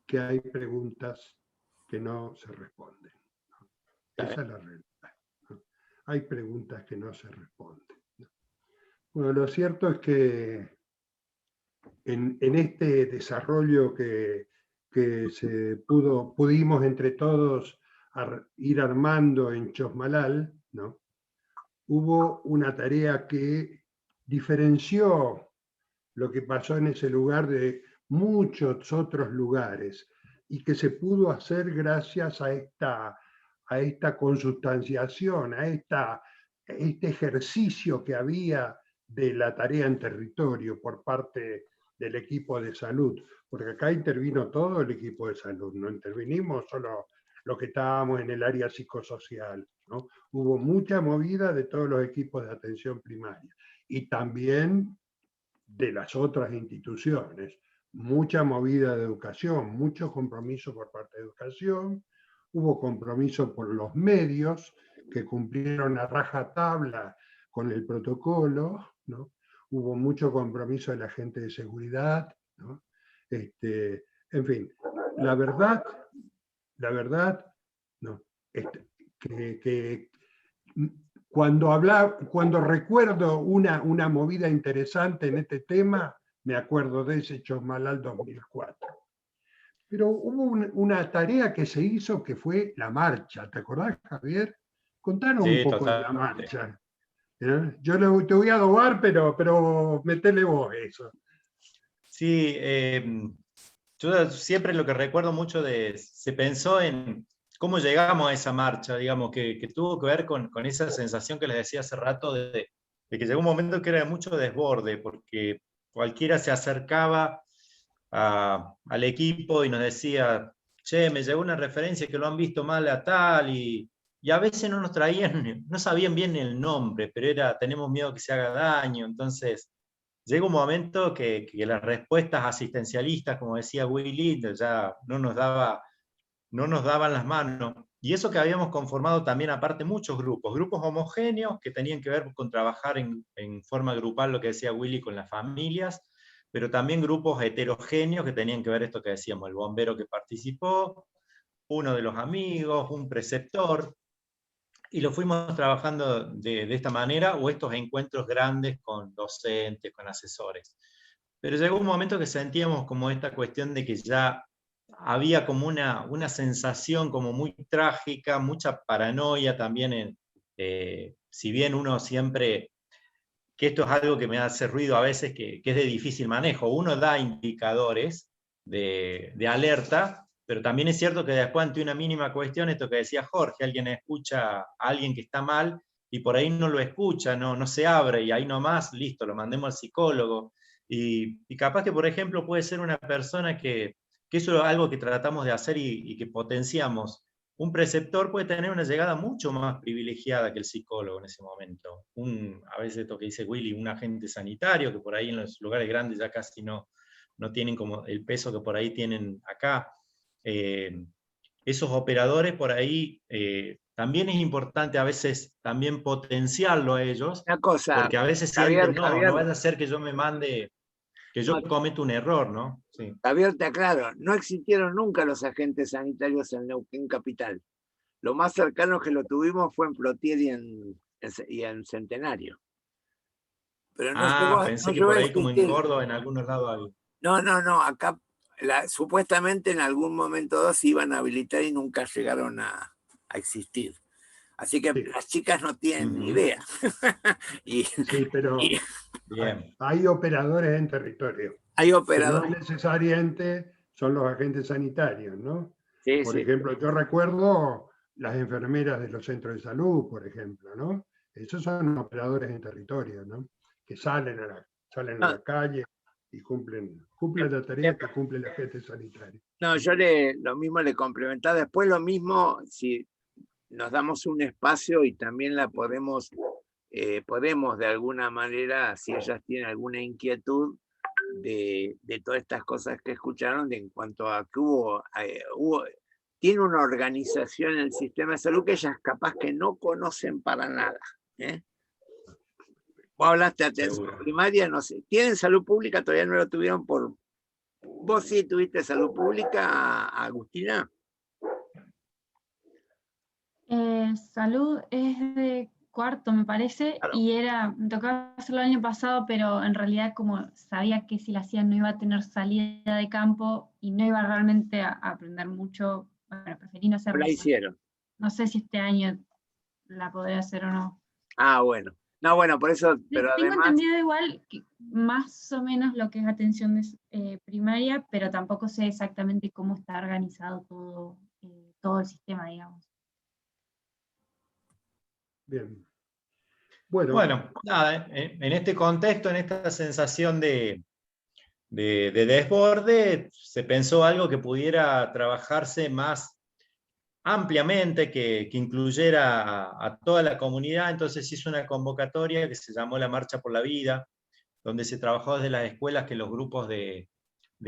que hay preguntas que no se responden. Esa es la realidad, ¿no? Hay preguntas que no se responden, ¿no? Bueno, lo cierto es que en este desarrollo que pudimos entre todos ir armando en Chosmalal, ¿no? Hubo una tarea que diferenció lo que pasó en ese lugar de muchos otros lugares y que se pudo hacer gracias a esta consustanciación, a este ejercicio que había de la tarea en territorio por parte del equipo de salud, porque acá intervino todo el equipo de salud, no intervinimos solo los que estábamos en el área psicosocial, ¿no? Hubo mucha movida de todos los equipos de atención primaria y también de las otras instituciones, mucha movida de educación, mucho compromiso por parte de educación, hubo compromiso por los medios que cumplieron a rajatabla con el protocolo, ¿no? Hubo mucho compromiso de la gente de seguridad, ¿no? En fin, la verdad, no, que cuando recuerdo una movida interesante en este tema, me acuerdo de ese Chosmalal 2004. Pero hubo una tarea que se hizo que fue la marcha. ¿Te acordás, Javier? Contanos un poco de la marcha. Yo te voy a adobar, pero metele vos eso. Sí, yo siempre lo que recuerdo mucho se pensó en cómo llegamos a esa marcha, digamos, que tuvo que ver con esa sensación que les decía hace rato de que llegó un momento que era de mucho desborde, porque cualquiera se acercaba al equipo y nos decía, che, me llegó una referencia que lo han visto mal a tal, y a veces no nos traían, no sabían bien el nombre, pero tenemos miedo que se haga daño, entonces llega un momento que las respuestas asistencialistas, como decía Willy, ya no nos daban las manos. Y eso que habíamos conformado también aparte muchos grupos homogéneos que tenían que ver con trabajar en forma grupal, lo que decía Willy, con las familias, pero también grupos heterogéneos que tenían que ver esto que decíamos, el bombero que participó, uno de los amigos, un preceptor, y lo fuimos trabajando de esta manera, o estos encuentros grandes con docentes, con asesores. Pero llegó un momento que sentíamos como esta cuestión de que ya había como una sensación como muy trágica, mucha paranoia también, si bien uno siempre, que esto es algo que me hace ruido a veces, que es de difícil manejo, uno da indicadores de alerta, pero también es cierto que después ante una mínima cuestión, esto que decía Jorge, alguien escucha a alguien que está mal y por ahí no lo escucha, no se abre y ahí nomás, listo, lo mandemos al psicólogo. Y capaz que, por ejemplo, puede ser una persona que eso es algo que tratamos de hacer y que potenciamos. Un preceptor puede tener una llegada mucho más privilegiada que el psicólogo en ese momento. A veces esto que dice Willy, un agente sanitario, que por ahí en los lugares grandes ya casi no tienen como el peso que por ahí tienen acá. esos operadores por ahí también es importante a veces también potenciarlo a ellos, Una cosa, porque a veces Javier, sienten, no vaya a ser que yo me mande, que yo cometo un error, ¿no? Sí. Javier, te aclaro, no existieron nunca los agentes sanitarios en Neuquén Capital. Lo más cercano que lo tuvimos fue en Plotier y en Centenario. Pero no Pensé que llegó por a ahí como en existir. Córdoba, en algunos lados hay. No, acá supuestamente en algún momento dado se iban a habilitar y nunca llegaron a existir. Así que las chicas no tienen ni idea. Sí, pero bien. hay operadores en territorio. Hay operadores. Que no necesariamente son los agentes sanitarios, ¿no? Sí, por ejemplo, yo recuerdo las enfermeras de los centros de salud, por ejemplo, ¿no? Esos son operadores en territorio, ¿no? Que salen a la calle y cumplen la tarea que cumple el agente sanitario. No, yo lo mismo le complementaba. Después lo mismo, si nos damos un espacio y también la podemos de alguna manera, si ellas tienen alguna inquietud de todas estas cosas que escucharon, en cuanto a que tiene una organización en el sistema de salud que ellas capaz que no conocen para nada. Vos hablaste de atención primaria, no sé. ¿Tienen salud pública? Todavía no lo tuvieron por... ¿Vos sí tuviste salud pública, Agustina? Salud es de cuarto, me parece, claro. Y me tocaba hacerlo el año pasado, pero en realidad como sabía que si la hacía no iba a tener salida de campo y no iba realmente a aprender mucho, bueno, preferí no hacerlo. La hicieron. No sé si este año la podré hacer o no. Ah, bueno. No, bueno, por eso, pero tengo además... entendido igual que más o menos lo que es atención primaria, pero tampoco sé exactamente cómo está organizado todo el sistema, digamos. Bien. Bueno, nada, en este contexto, en esta sensación de desborde, se pensó algo que pudiera trabajarse más ampliamente, que incluyera a toda la comunidad. Entonces hizo una convocatoria que se llamó la Marcha por la Vida, donde se trabajó desde las escuelas que los grupos de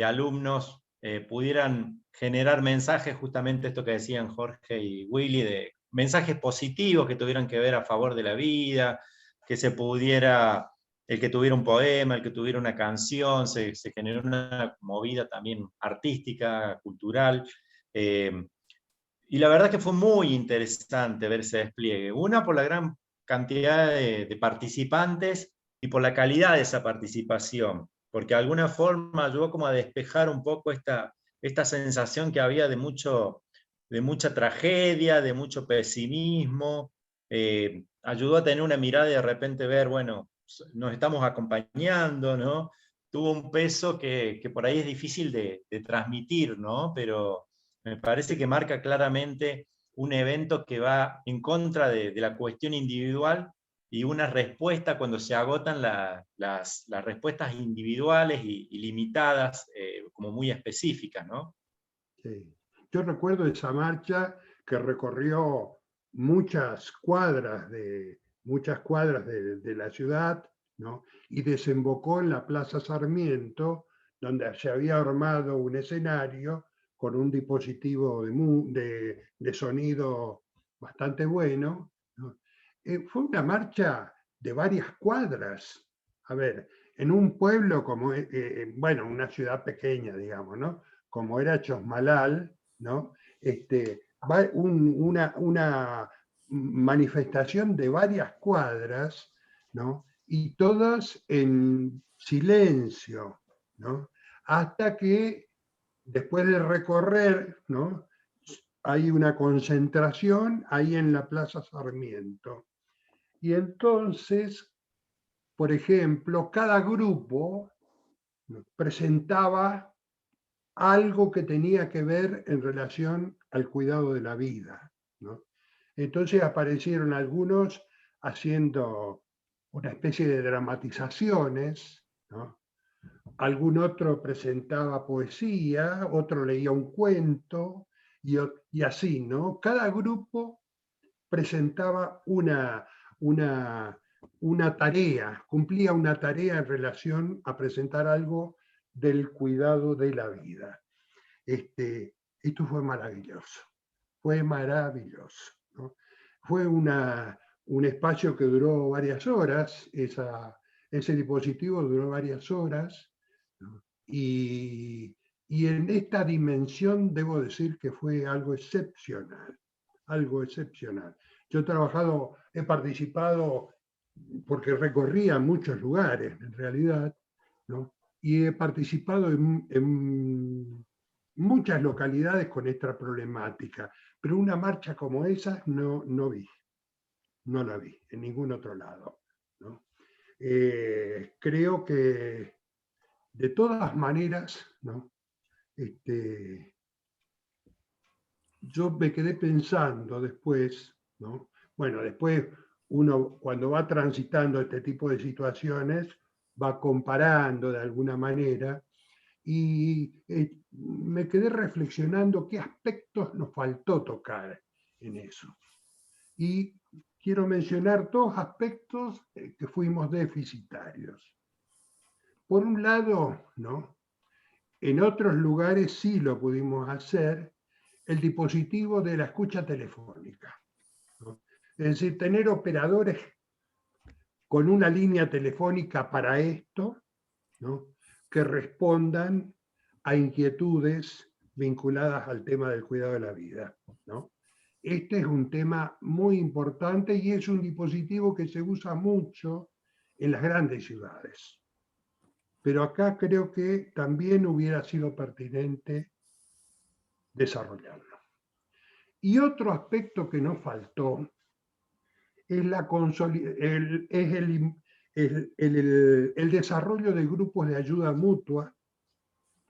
alumnos pudieran generar mensajes, justamente esto que decían Jorge y Willy, de mensajes positivos que tuvieran que ver a favor de la vida, que se pudiera, el que tuviera un poema, el que tuviera una canción, se generó una movida también artística, cultural, y la verdad que fue muy interesante ver ese despliegue. Una, por la gran cantidad de participantes y por la calidad de esa participación, porque de alguna forma ayudó como a despejar un poco esta sensación que había de mucha tragedia, de mucho pesimismo. Ayudó a tener una mirada y de repente ver, bueno, nos estamos acompañando, ¿no? Tuvo un peso que por ahí es difícil de transmitir, ¿no? Pero me parece que marca claramente un evento que va en contra de la cuestión individual y una respuesta cuando se agotan las respuestas individuales y limitadas, como muy específicas, ¿no? Sí. Yo recuerdo esa marcha que recorrió muchas cuadras de la ciudad, ¿no? Y desembocó en la Plaza Sarmiento, donde se había armado un escenario con un dispositivo de sonido bastante bueno, ¿no? Fue una marcha de varias cuadras. A ver, en un pueblo como, bueno, una ciudad pequeña, digamos, ¿no? Como era Chosmalal, ¿no? Una manifestación de varias cuadras, ¿no? Y todas en silencio, ¿no? Hasta que después de recorrer, ¿no? Hay una concentración ahí en la Plaza Sarmiento. Y entonces, por ejemplo, cada grupo presentaba algo que tenía que ver en relación al cuidado de la vida, ¿no? Entonces aparecieron algunos haciendo una especie de dramatizaciones, ¿no? Algún otro presentaba poesía, otro leía un cuento, y así, ¿no? Cada grupo presentaba una tarea, cumplía una tarea en relación a presentar algo del cuidado de la vida. Esto fue maravilloso. fue maravilloso, ¿no? Fue un espacio que duró varias horas, ese dispositivo duró varias horas, ¿no? Y en esta dimensión debo decir que fue algo excepcional, algo excepcional. Yo he participado, porque recorría muchos lugares en realidad, ¿no? Y he participado en muchas localidades con esta problemática, pero una marcha como esa no la vi en ningún otro lado, ¿no? Creo que de todas maneras, ¿no? Yo me quedé pensando después, ¿no? Bueno, después uno cuando va transitando este tipo de situaciones va comparando de alguna manera y me quedé reflexionando qué aspectos nos faltó tocar en eso. Y quiero mencionar dos aspectos que fuimos deficitarios. Por un lado, ¿no? En otros lugares sí lo pudimos hacer, el dispositivo de la escucha telefónica, ¿no? Es decir, tener operadores con una línea telefónica para esto, ¿no? Que respondan a inquietudes vinculadas al tema del cuidado de la vida, ¿no? Este es un tema muy importante y es un dispositivo que se usa mucho en las grandes ciudades. Pero acá creo que también hubiera sido pertinente desarrollarlo. Y otro aspecto que nos faltó es el desarrollo de grupos de ayuda mutua,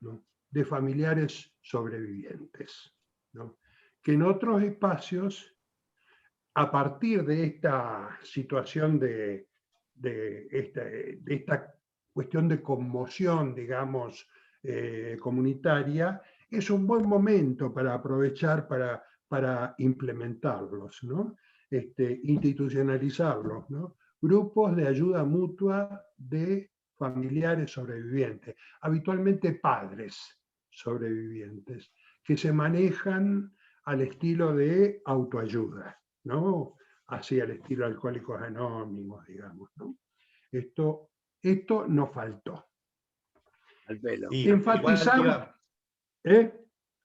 ¿no? De familiares sobrevivientes, ¿no? Que en otros espacios, a partir de esta situación de esta cuestión de conmoción, digamos, comunitaria, es un buen momento para aprovechar para implementarlos, ¿no? Institucionalizarlos, ¿no? Grupos de ayuda mutua de familiares sobrevivientes, habitualmente padres sobrevivientes, que se manejan al estilo de autoayuda, ¿no? Así al estilo Alcohólicos Anónimos, digamos, ¿no? Esto nos faltó. Al pelo. Sí, enfatizamos.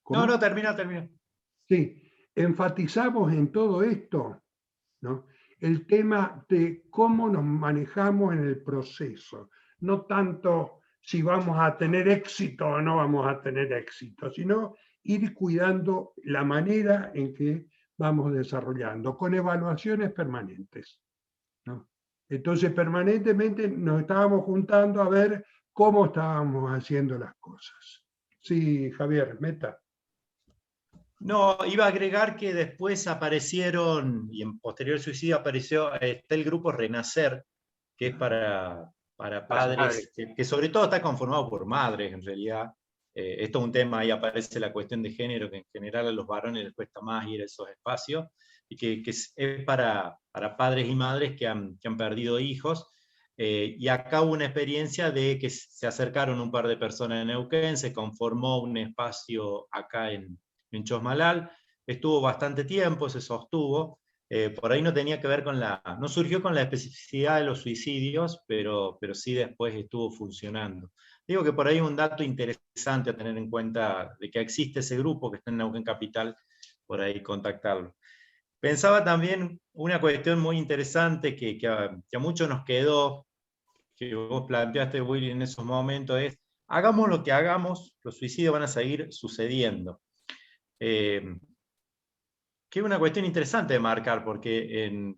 No, termina. Sí, enfatizamos en todo esto, ¿no? El tema de cómo nos manejamos en el proceso, no tanto si vamos a tener éxito o no vamos a tener éxito, sino ir cuidando la manera en que vamos desarrollando, con evaluaciones permanentes, ¿no? Entonces, permanentemente nos estábamos juntando a ver cómo estábamos haciendo las cosas. Sí, Javier, meta. No, iba a agregar que después aparecieron, y en posterior suicidio apareció, está el grupo Renacer, que es para padres, que sobre todo está conformado por madres, en realidad. Esto es un tema, ahí aparece la cuestión de género, que en general a los varones les cuesta más ir a esos espacios, y que es para padres y madres que han perdido hijos. Y acá hubo una experiencia de que se acercaron un par de personas en Neuquén, se conformó un espacio acá en Chosmalal, estuvo bastante tiempo, se sostuvo, por ahí no tenía que ver no surgió con la especificidad de los suicidios, pero sí después estuvo funcionando. Digo que por ahí un dato interesante a tener en cuenta de que existe ese grupo que está en Neuquén Capital, por ahí contactarlo. Pensaba también una cuestión muy interesante que a muchos nos quedó, que vos planteaste, Willy, en esos momentos, es, hagamos lo que hagamos, los suicidios van a seguir sucediendo. Que es una cuestión interesante de marcar, porque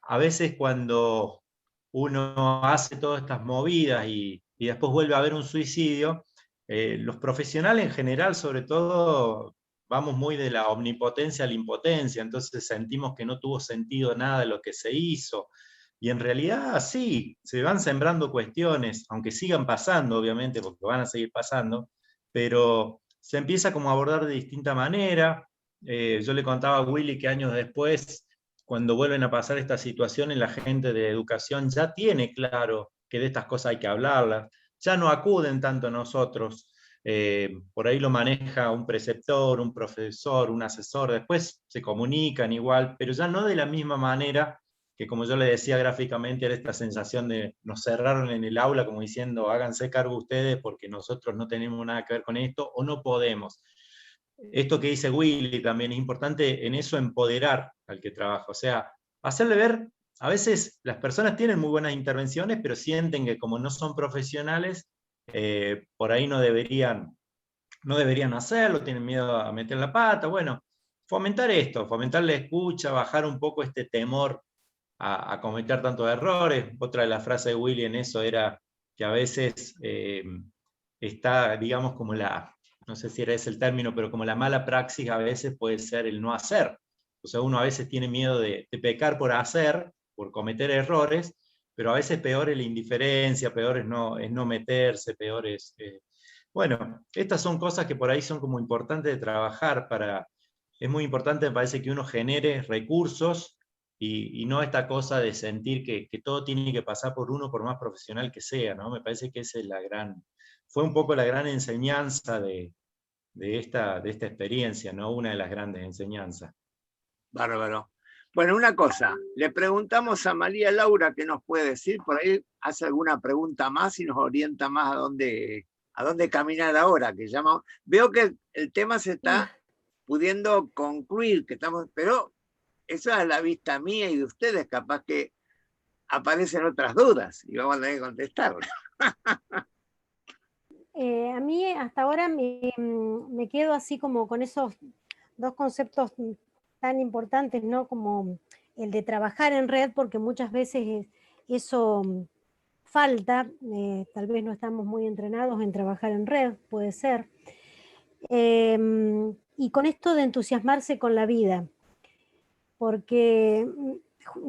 a veces cuando uno hace todas estas movidas y después vuelve a haber un suicidio, los profesionales en general, sobre todo, vamos muy de la omnipotencia a la impotencia, entonces sentimos que no tuvo sentido nada de lo que se hizo, y en realidad sí, se van sembrando cuestiones, aunque sigan pasando, obviamente, porque van a seguir pasando, pero se empieza como a abordar de distinta manera. Yo le contaba a Willy que años después, cuando vuelven a pasar estas situaciones, la gente de educación ya tiene claro que de estas cosas hay que hablarlas, ya no acuden tanto a nosotros, por ahí lo maneja un preceptor, un profesor, un asesor, después se comunican igual, pero ya no de la misma manera que, como yo le decía gráficamente, era esta sensación de nos cerraron en el aula como diciendo háganse cargo ustedes porque nosotros no tenemos nada que ver con esto o no podemos. Esto que dice Willy también es importante en eso, empoderar al que trabaja, o sea, hacerle ver, a veces las personas tienen muy buenas intervenciones, pero sienten que como no son profesionales, por ahí no deberían hacerlo, tienen miedo a meter la pata. Bueno, fomentar esto, fomentar la escucha, bajar un poco este temor a cometer tantos errores. Otra de las frases de Willy en eso era que a veces está, digamos, como no sé si era ese el término, pero como la mala praxis a veces puede ser el no hacer. O sea, uno a veces tiene miedo de pecar por hacer, por cometer errores, pero a veces peor es la indiferencia, peor es no meterse, peor es... bueno, estas son cosas que por ahí son como importantes de trabajar es muy importante, me parece, que uno genere recursos y no esta cosa de sentir que todo tiene que pasar por uno, por más profesional que sea, ¿no? Me parece que esa es fue un poco la gran enseñanza de esta experiencia, ¿no? Una de las grandes enseñanzas. Bárbaro. Bueno, una cosa, le preguntamos a María Laura qué nos puede decir, por ahí hace alguna pregunta más y nos orienta más a dónde caminar ahora, que llama. Veo que el tema se está pudiendo concluir, pero eso es a la vista mía y de ustedes, capaz que aparecen otras dudas y vamos a tener que contestarlas. A mí hasta ahora me quedo así como con esos dos conceptos tan importantes, ¿no? Como el de trabajar en red, porque muchas veces eso falta, tal vez no estamos muy entrenados en trabajar en red, puede ser. Y con esto de entusiasmarse con la vida, porque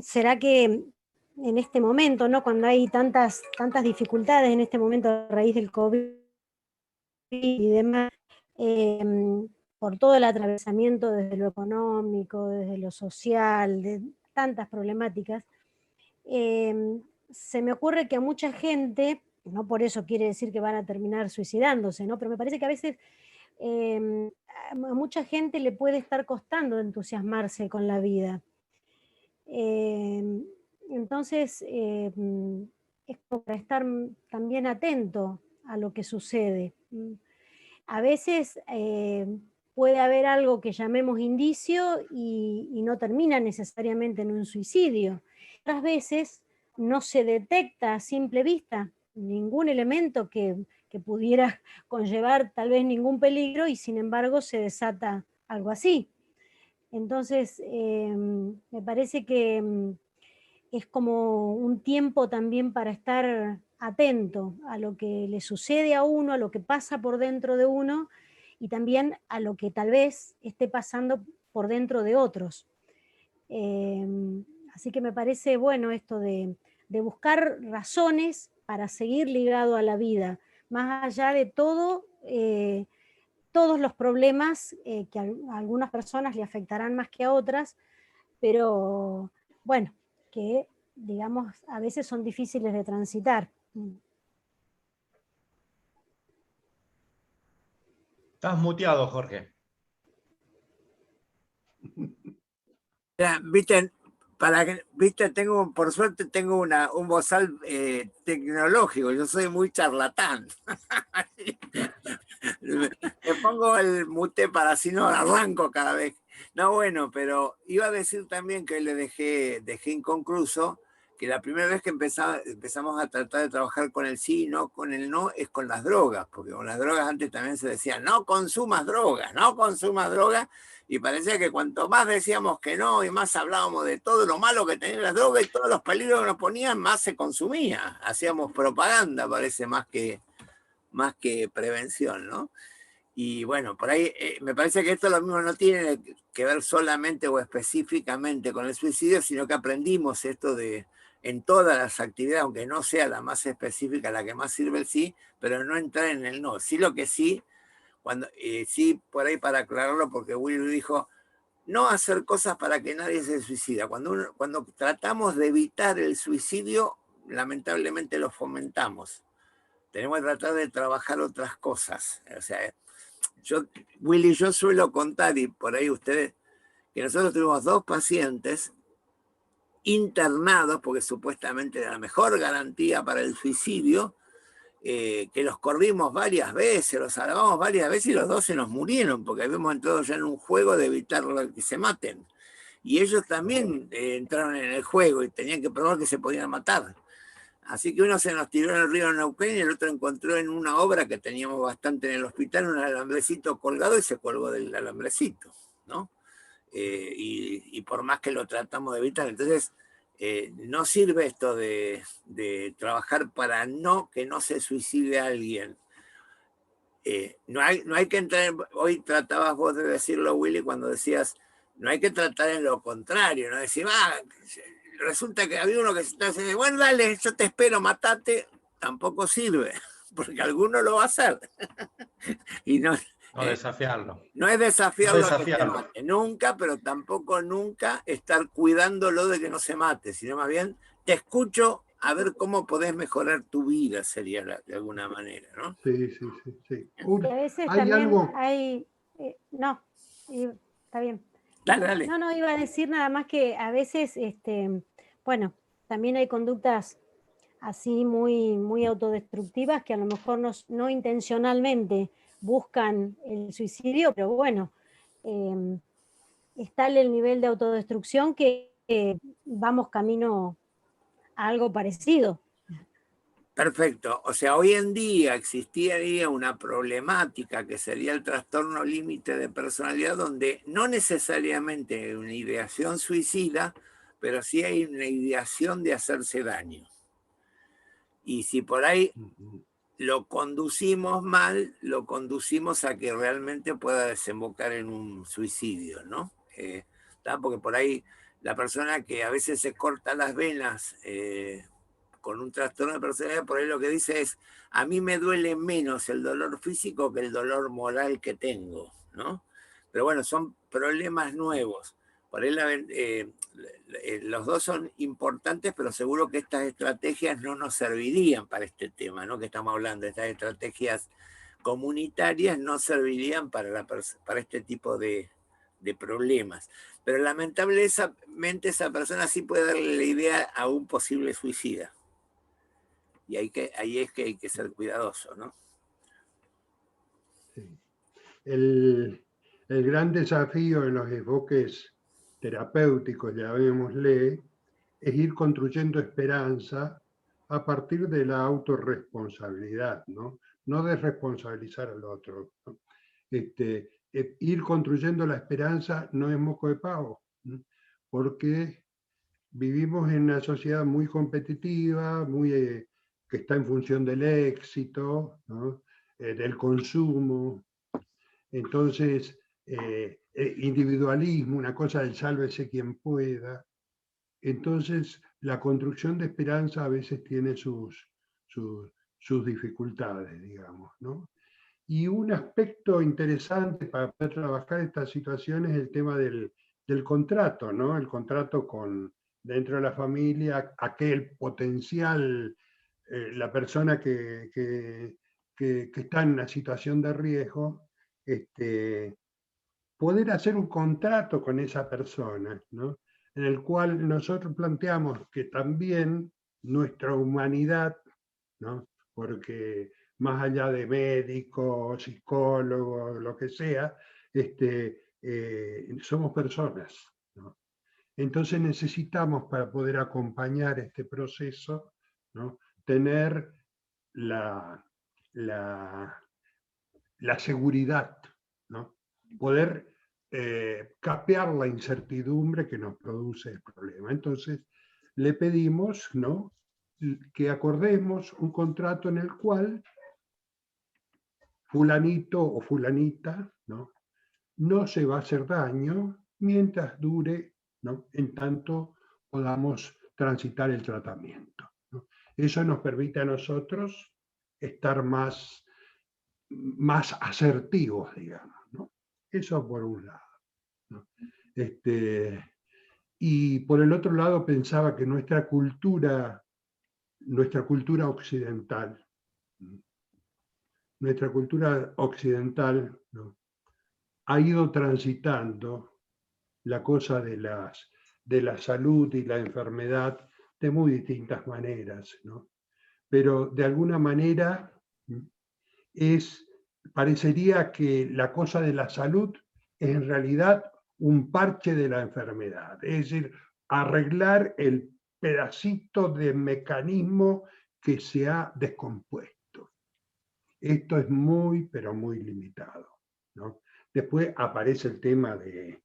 será que en este momento, ¿no? Cuando hay tantas dificultades en este momento a raíz del COVID y demás, por todo el atravesamiento desde lo económico, desde lo social, de tantas problemáticas, se me ocurre que a mucha gente, no por eso quiere decir que van a terminar suicidándose, ¿no? Pero me parece que a veces a mucha gente le puede estar costando entusiasmarse con la vida. Entonces, es como para estar también atento a lo que sucede. A veces puede haber algo que llamemos indicio y no termina necesariamente en un suicidio. Otras veces no se detecta a simple vista ningún elemento que pudiera conllevar tal vez ningún peligro y sin embargo se desata algo así. Entonces, me parece que es como un tiempo también para estar atento a lo que le sucede a uno, a lo que pasa por dentro de uno y también a lo que tal vez esté pasando por dentro de otros. Así que me parece bueno esto de buscar razones para seguir ligado a la vida, más allá de todo, todos los problemas que a algunas personas le afectarán más que a otras, pero bueno, que digamos a veces son difíciles de transitar. Estás muteado, Jorge. Viste, por suerte tengo un bozal tecnológico, yo soy muy charlatán. Me pongo el mute para así no arranco cada vez. No, bueno, pero iba a decir también que le dejé inconcluso que la primera vez que empezamos a tratar de trabajar con el sí, no con el no, es con las drogas, porque con las drogas antes también se decía no consumas drogas, y parecía que cuanto más decíamos que no y más hablábamos de todo lo malo que tenían las drogas y todos los peligros que nos ponían, más se consumía. Hacíamos propaganda, parece, más que prevención, ¿no? Y bueno, por ahí me parece que esto lo mismo no tiene que ver solamente o específicamente con el suicidio, sino que aprendimos esto en todas las actividades, aunque no sea la más específica, la que más sirve el sí, pero no entrar en el no. Sí, lo que sí, sí, por ahí para aclararlo, porque Will dijo, no hacer cosas para que nadie se suicida. Cuando tratamos de evitar el suicidio, lamentablemente lo fomentamos. tenemos que tratar de trabajar otras cosas. O sea, Willy, yo suelo contar, y por ahí ustedes, que nosotros tuvimos 2 pacientes internados, porque supuestamente era la mejor garantía para el suicidio, que los corrimos varias veces, los salvamos varias veces y los 2 se nos murieron, porque habíamos entrado ya en un juego de evitar que se maten. Y ellos también entraron en el juego y tenían que probar que se podían matar. Así que uno se nos tiró en el río Neuquén y el otro encontró en una obra que teníamos bastante en el hospital un alambrecito colgado y se colgó del alambrecito, ¿no? Y por más que lo tratamos de evitar, entonces no sirve esto de trabajar para que no se suicide alguien. No hay que entrar, hoy tratabas vos de decirlo, Willy, cuando decías, no hay que tratar en lo contrario, no decir, resulta que había uno que se está diciendo, bueno, dale, yo te espero, matate, tampoco sirve, porque alguno lo va a hacer. Y no desafiarlo. No es desafiarlo a que te mate, nunca, pero tampoco nunca estar cuidándolo de que no se mate, sino más bien, te escucho a ver cómo podés mejorar tu vida, sería de alguna manera, ¿no? Sí. Y a veces ¿hay también algo? no, está bien. Dale. No, iba a decir nada más que a veces, bueno, también hay conductas así muy, muy autodestructivas que a lo mejor no intencionalmente buscan el suicidio, pero bueno, está el nivel de autodestrucción que vamos camino a algo parecido. Perfecto. O sea, hoy en día existiría una problemática que sería el trastorno límite de personalidad, donde no necesariamente hay una ideación suicida, pero sí hay una ideación de hacerse daño. Y si por ahí lo conducimos mal, lo conducimos a que realmente pueda desembocar en un suicidio, ¿no? Porque por ahí la persona que a veces se corta las venas con un trastorno de personalidad, por ahí lo que dice es, a mí me duele menos el dolor físico que el dolor moral que tengo, ¿no? Pero bueno, son problemas nuevos. Por ahí los 2 son importantes, pero seguro que estas estrategias no nos servirían para este tema, ¿no? Que estamos hablando, estas estrategias comunitarias no servirían para este tipo de problemas. Pero lamentablemente esa persona sí puede darle la idea a un posible suicida. Y ahí es que hay que ser cuidadoso, ¿no? Sí. El gran desafío en los enfoques terapéuticos, llamémosle, es ir construyendo esperanza a partir de la autorresponsabilidad, ¿no? No desresponsabilizar al otro, ¿no? Ir construyendo la esperanza no es moco de pavo, ¿no? Porque vivimos en una sociedad muy competitiva, que está en función del éxito, ¿no? Del consumo. Entonces, individualismo, una cosa del sálvese quien pueda. Entonces, la construcción de esperanza a veces tiene sus dificultades, digamos, ¿no? Y un aspecto interesante para poder trabajar estas situaciones es el tema del contrato, ¿no? El contrato dentro de la familia, aquel potencial, la persona que está en una situación de riesgo, poder hacer un contrato con esa persona, ¿no? En el cual nosotros planteamos que también nuestra humanidad, ¿no? Porque más allá de médicos, psicólogos, lo que sea, somos personas, ¿no? Entonces necesitamos, para poder acompañar este proceso, ¿no? Tener la seguridad, ¿no? Poder capear la incertidumbre que nos produce el problema. Entonces, le pedimos, ¿no?, que acordemos un contrato en el cual fulanito o fulanita, no se va a hacer daño mientras dure, ¿no?, en tanto podamos transitar el tratamiento, ¿no? Eso nos permite a nosotros estar más asertivos, digamos, ¿no? Eso por un lado, ¿no? Y por el otro lado pensaba que nuestra cultura occidental, nuestra cultura occidental, ¿no?, ha ido transitando la cosa de la salud y la enfermedad de muy distintas maneras, ¿no? Pero de alguna manera parecería que la cosa de la salud es en realidad un parche de la enfermedad, es decir, arreglar el pedacito de mecanismo que se ha descompuesto. Esto es muy, pero muy limitado, ¿no? Después aparece el tema de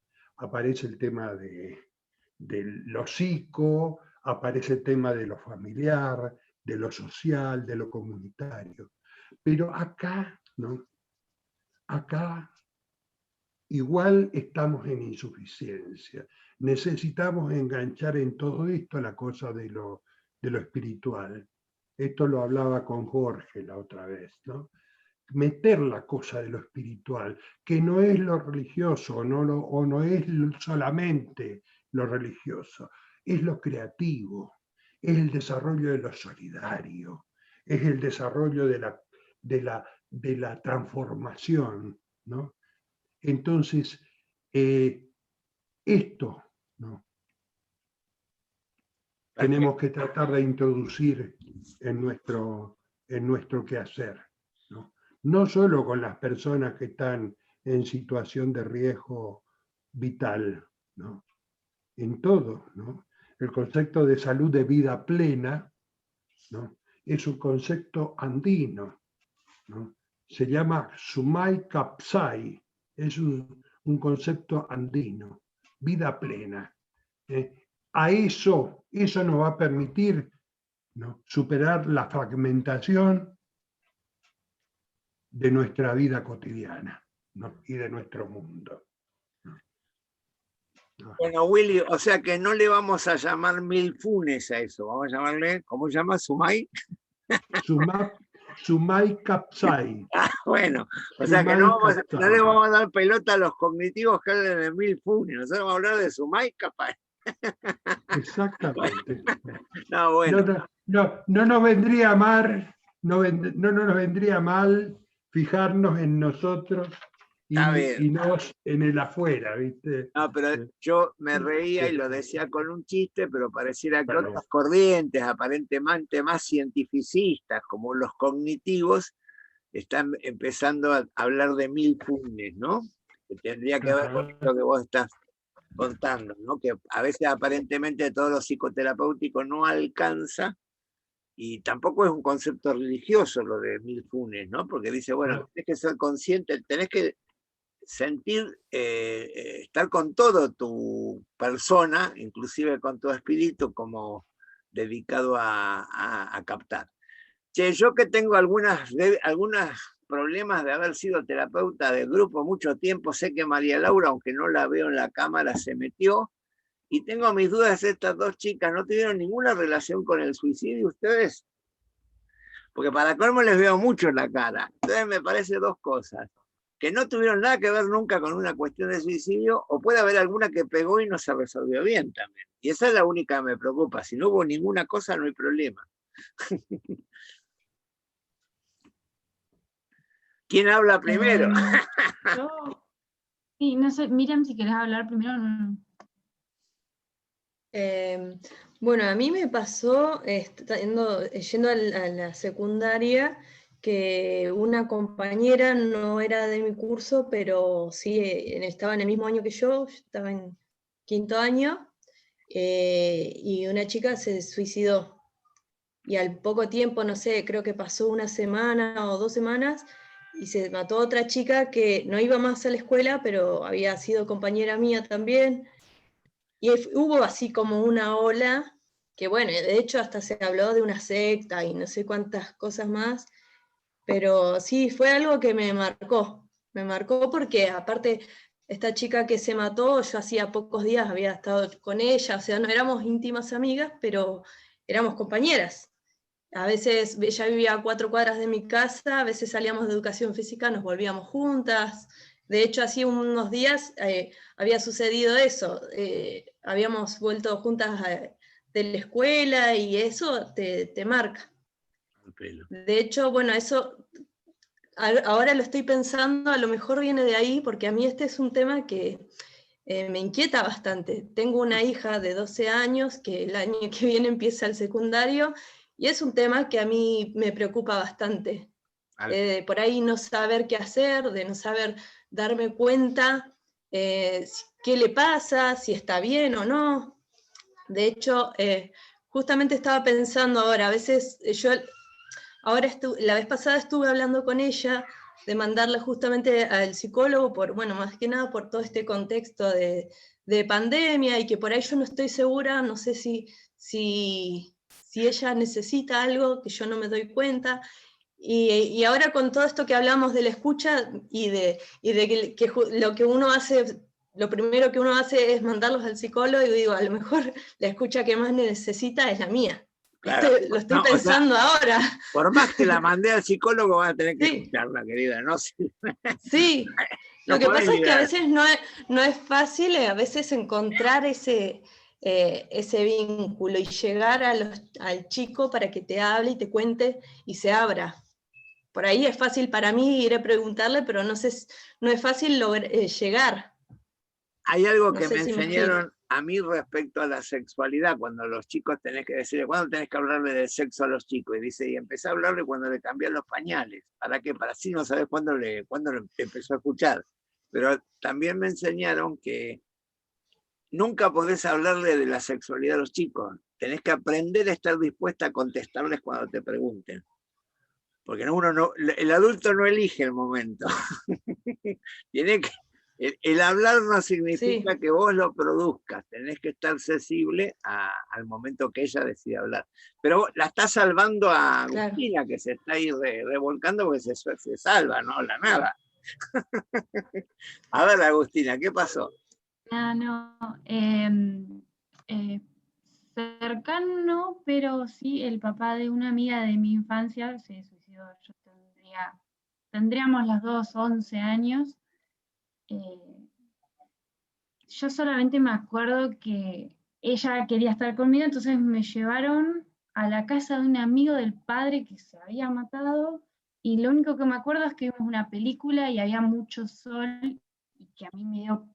lo psico, aparece el tema de lo familiar, de lo social, de lo comunitario. Pero acá, ¿no?, acá igual estamos en insuficiencia. Necesitamos enganchar en todo esto la cosa de lo espiritual. Esto lo hablaba con Jorge la otra vez, ¿no? Meter la cosa de lo espiritual, que no es lo religioso, o no es solamente lo religioso, es lo creativo, es el desarrollo de lo solidario, es el desarrollo de la transformación, ¿no? Entonces, esto, ¿no?, tenemos que tratar de introducir en nuestro quehacer, ¿no? No solo con las personas que están en situación de riesgo vital, ¿no?, en todo, ¿no? El concepto de salud de vida plena, ¿no?, es un concepto andino, ¿no? Se llama Sumai Kapsai, es un concepto andino, vida plena. A eso nos va a permitir, ¿no?, superar la fragmentación de nuestra vida cotidiana, ¿no?, y de nuestro mundo. Bueno, Willy, o sea que no le vamos a llamar Milfunes a eso, vamos a llamarle, ¿cómo se llama? ¿Sumai? Sumai Kapsai. Bueno, o sea que no le vamos a dar pelota a los cognitivos que hablan de Milfunes, nosotros vamos a hablar de Sumai Kapsai. Exactamente. No, bueno. No nos vendría mal, no nos vendría mal fijarnos en nosotros y no en el afuera, ¿viste? No, pero yo me reía y lo decía con un chiste, pero pareciera que otras corrientes aparentemente más cientificistas, como los cognitivos, están empezando a hablar de Milfunes, ¿no? Que tendría que ver con lo que vos estás contando, ¿no? Que a veces aparentemente todo lo psicoterapéutico no alcanza, y tampoco es un concepto religioso lo de Milfunes, ¿no? Porque dice, bueno, tenés que ser consciente, tenés que sentir, estar con todo tu persona, inclusive con tu espíritu, como dedicado a captar. Che, yo que tengo algunos problemas de haber sido terapeuta de grupo mucho tiempo, sé que María Laura, aunque no la veo en la cámara, se metió, y tengo mis dudas, estas dos chicas, ¿no tuvieron ninguna relación con el suicidio ustedes? Porque para colmo les veo mucho en la cara. Entonces me parece dos cosas: que no tuvieron nada que ver nunca con una cuestión de suicidio, o puede haber alguna que pegó y no se resolvió bien también. Y esa es la única que me preocupa. Si no hubo ninguna cosa, no hay problema. ¿Quién habla primero? Sí, no sé, Miriam, si querés hablar primero. Bueno, a mí me pasó, yendo a la secundaria, que una compañera no era de mi curso, pero sí estaba en el mismo año que yo estaba en 5º año, y una chica se suicidó. Y al poco tiempo, no sé, creo que pasó una semana o 2 semanas, y se mató otra chica que no iba más a la escuela, pero había sido compañera mía también. Y hubo así como una ola, que bueno, de hecho hasta se habló de una secta y no sé cuántas cosas más, pero sí, fue algo que me marcó porque aparte esta chica que se mató, yo hacía pocos días había estado con ella, o sea, no éramos íntimas amigas, pero éramos compañeras. A veces ella vivía a 4 cuadras de mi casa, a veces salíamos de educación física, nos volvíamos juntas. De hecho, hace unos días había sucedido eso. Habíamos vuelto juntas de la escuela y eso te marca. pelo. De hecho, bueno, eso ahora lo estoy pensando, a lo mejor viene de ahí, porque a mí este es un tema que me inquieta bastante. Tengo una hija de 12 años que el año que viene empieza el secundario, y es un tema que a mí me preocupa bastante. Por ahí no saber qué hacer, de no saber darme cuenta qué le pasa, si está bien o no. De hecho, justamente estaba pensando ahora, a veces la vez pasada estuve hablando con ella de mandarla justamente al psicólogo, bueno, más que nada por todo este contexto de pandemia, y que por ahí yo no estoy segura, no sé si ella necesita algo que yo no me doy cuenta. Y ahora con todo esto que hablamos de la escucha y de que lo que uno hace, lo primero que uno hace es mandarlos al psicólogo, y digo, a lo mejor la escucha que más necesita es la mía. Claro. Lo estoy pensando ahora. Por más que la mandé al psicólogo, van a tener que escucharla, querida, ¿no? Sí. Lo que pasa es que a veces no es fácil, a veces encontrar ese vínculo y llegar al chico para que te hable y te cuente y se abra. Por ahí es fácil para mí ir a preguntarle, pero no es fácil llegar. Hay algo que me enseñaron a mí respecto a la sexualidad, cuando los chicos tenés que decirle, ¿cuándo tenés que hablarle del sexo a los chicos? Y dice, y empecé a hablarle cuando le cambié los pañales. ¿Para qué? Para así no sabes cuándo le empezó a escuchar. Pero también me enseñaron que nunca podés hablarle de la sexualidad a los chicos. Tenés que aprender a estar dispuesta a contestarles cuando te pregunten. Porque el adulto no elige el momento. Tiene que... El hablar no significa que vos lo produzcas, tenés que estar sensible al momento que ella decide hablar. Pero la está salvando a Agustina, que se está ahí revolcando porque se salva, no habla nada. A ver, Agustina, ¿qué pasó? Cercano, pero sí, el papá de una amiga de mi infancia se suicidó. Tendríamos las dos 11 años. Yo solamente me acuerdo que ella quería estar conmigo, entonces me llevaron a la casa de un amigo del padre que se había matado, y lo único que me acuerdo es que vimos una película y había mucho sol, y que a mí me dio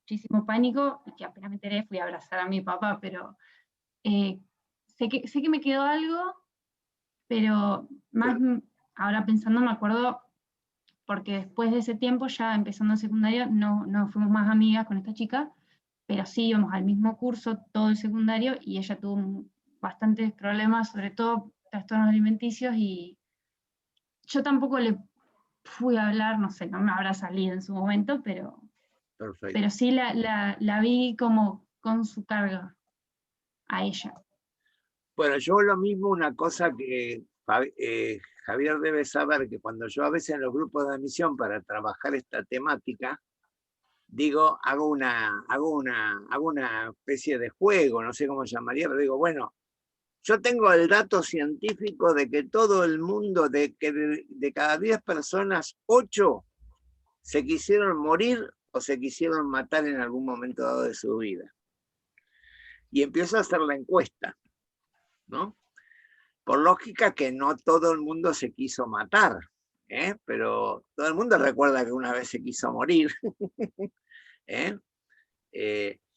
muchísimo pánico, y que apenas me enteré fui a abrazar a mi papá, pero sé que me quedó algo, pero más ahora pensando me acuerdo, porque después de ese tiempo, ya empezando el secundario, no fuimos más amigas con esta chica, pero sí íbamos al mismo curso todo el secundario, y ella tuvo bastantes problemas, sobre todo trastornos alimenticios, y yo tampoco le fui a hablar, no sé, no me habrá salido en su momento, pero sí la vi como con su carga a ella. Bueno, yo lo mismo, una cosa que Javier debe saber, que cuando yo a veces en los grupos de admisión para trabajar esta temática, digo, hago una especie de juego, no sé cómo llamaría, pero digo, bueno, yo tengo el dato científico de que todo el mundo, de cada 10 personas, 8 se quisieron morir o se quisieron matar en algún momento dado de su vida. Y empiezo a hacer la encuesta, ¿no? Por lógica que no todo el mundo se quiso matar, pero todo el mundo recuerda que una vez se quiso morir.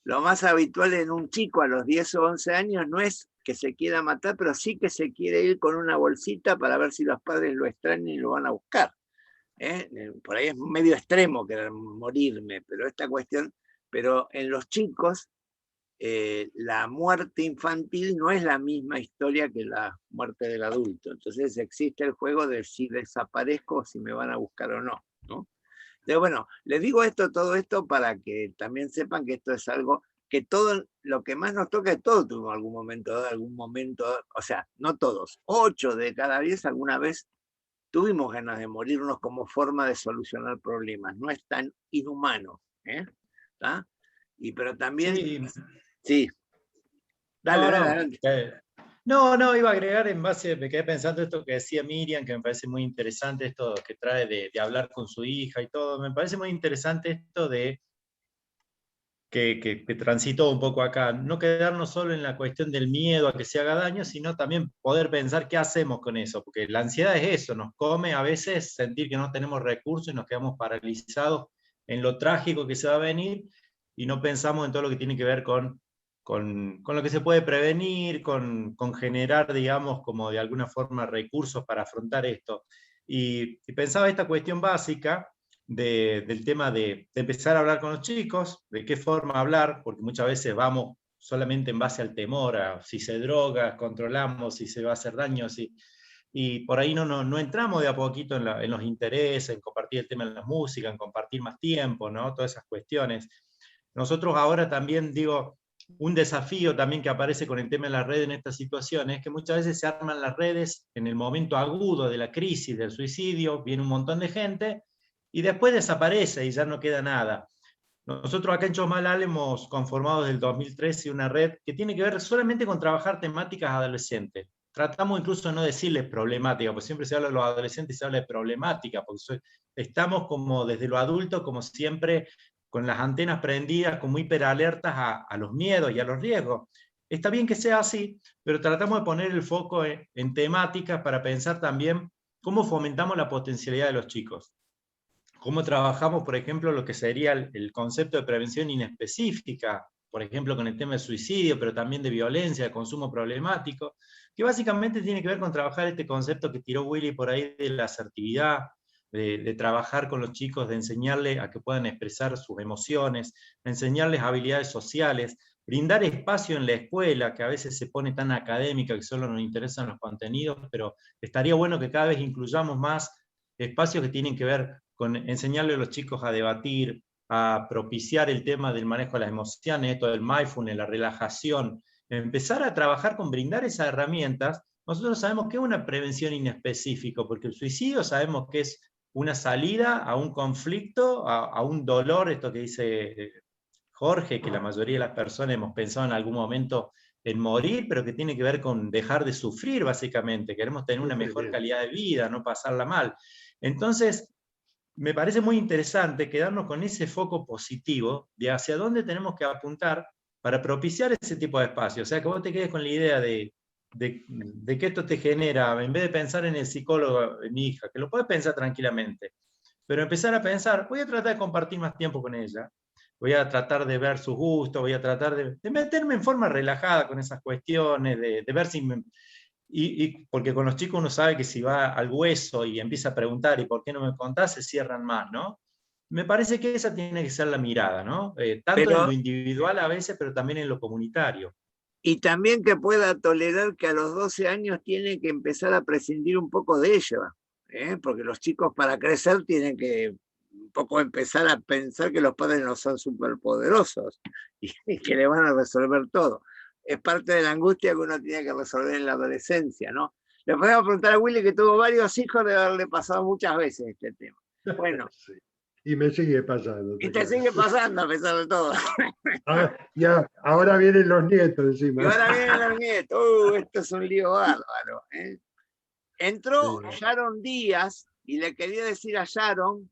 Lo más habitual en un chico a los 10 o 11 años no es que se quiera matar, pero sí que se quiere ir con una bolsita para ver si los padres lo extrañan y lo van a buscar. Por ahí es medio extremo querer morirme, pero esta cuestión, pero en los chicos la muerte infantil no es la misma historia que la muerte del adulto. Entonces existe el juego de si desaparezco o si me van a buscar o no, ¿no? Entonces, bueno, les digo todo esto para que también sepan que esto es algo que todo lo que más nos toca es todo tuvimos algún momento, o sea, no todos, 8 de cada 10 alguna vez tuvimos ganas de morirnos como forma de solucionar problemas. No es tan inhumano, ¿tá? Pero también... Sí. Dale. No, iba a agregar en base, me quedé pensando esto que decía Miriam, que me parece muy interesante esto que trae de hablar con su hija y todo. Me parece muy interesante esto de que transitó un poco acá. No quedarnos solo en la cuestión del miedo a que se haga daño, sino también poder pensar qué hacemos con eso, porque la ansiedad es eso, nos come a veces sentir que no tenemos recursos y nos quedamos paralizados en lo trágico que se va a venir y no pensamos en todo lo que tiene que ver con lo que se puede prevenir, con generar, digamos, como de alguna forma recursos para afrontar esto. Y pensaba esta cuestión básica, del tema de empezar a hablar con los chicos, de qué forma hablar, porque muchas veces vamos solamente en base al temor, a si se droga, controlamos, si se va a hacer daño, y por ahí no entramos de a poquito en los intereses, en compartir el tema de la música, en compartir más tiempo, ¿no? Todas esas cuestiones. Nosotros ahora también, digo, un desafío también que aparece con el tema de las redes en estas situaciones es que muchas veces se arman las redes en el momento agudo de la crisis, del suicidio, viene un montón de gente, y después desaparece y ya no queda nada. Nosotros acá en Chosmalal hemos conformado desde el 2013 una red que tiene que ver solamente con trabajar temáticas adolescentes. Tratamos incluso de no decirles problemática, porque siempre se habla de los adolescentes y se habla de problemática, porque estamos como desde lo adulto, como siempre, con las antenas prendidas, como hiperalertas a los miedos y a los riesgos. Está bien que sea así, pero tratamos de poner el foco en temáticas para pensar también cómo fomentamos la potencialidad de los chicos. Cómo trabajamos, por ejemplo, lo que sería el concepto de prevención inespecífica, por ejemplo, con el tema del suicidio, pero también de violencia, de consumo problemático, que básicamente tiene que ver con trabajar este concepto que tiró Willy por ahí de la asertividad, de trabajar con los chicos, de enseñarles a que puedan expresar sus emociones, de enseñarles habilidades sociales, brindar espacio en la escuela, que a veces se pone tan académica que solo nos interesan los contenidos, pero estaría bueno que cada vez incluyamos más espacios que tienen que ver con enseñarle a los chicos a debatir, a propiciar el tema del manejo de las emociones, esto del mindfulness, la relajación, empezar a trabajar con brindar esas herramientas. Nosotros sabemos que es una prevención inespecífica, porque el suicidio sabemos que es una salida a un conflicto, a un dolor, esto que dice Jorge, que la mayoría de las personas hemos pensado en algún momento en morir, pero que tiene que ver con dejar de sufrir, básicamente. Queremos tener una mejor calidad de vida, no pasarla mal. Entonces, me parece muy interesante quedarnos con ese foco positivo de hacia dónde tenemos que apuntar para propiciar ese tipo de espacio. O sea, que vos te quedes con la idea de que esto te genera, en vez de pensar en el psicólogo, en mi hija, que lo puedes pensar tranquilamente, pero empezar a pensar, voy a tratar de compartir más tiempo con ella, voy a tratar de ver sus gustos, voy a tratar de meterme en forma relajada con esas cuestiones, de ver si porque con los chicos uno sabe que si va al hueso y empieza a preguntar ¿y por qué no me contás? Se cierran más, ¿no? Me parece que esa tiene que ser la mirada, ¿no? Tanto en lo individual a veces, pero también en lo comunitario. Y también que pueda tolerar que a los 12 años tiene que empezar a prescindir un poco de ello, porque los chicos para crecer tienen que un poco empezar a pensar que los padres no son superpoderosos y que le van a resolver todo. Es parte de la angustia que uno tiene que resolver en la adolescencia, ¿no? Le podemos preguntar a Willy, que tuvo varios hijos, de haberle pasado muchas veces este tema. Bueno. Sí. Y me sigue pasando. Y te sigue pasando a pesar de todo. Ya, ahora vienen los nietos encima. Y ahora vienen los nietos. Esto es un lío bárbaro. Entró Sharon Díaz y le quería decir a Sharon,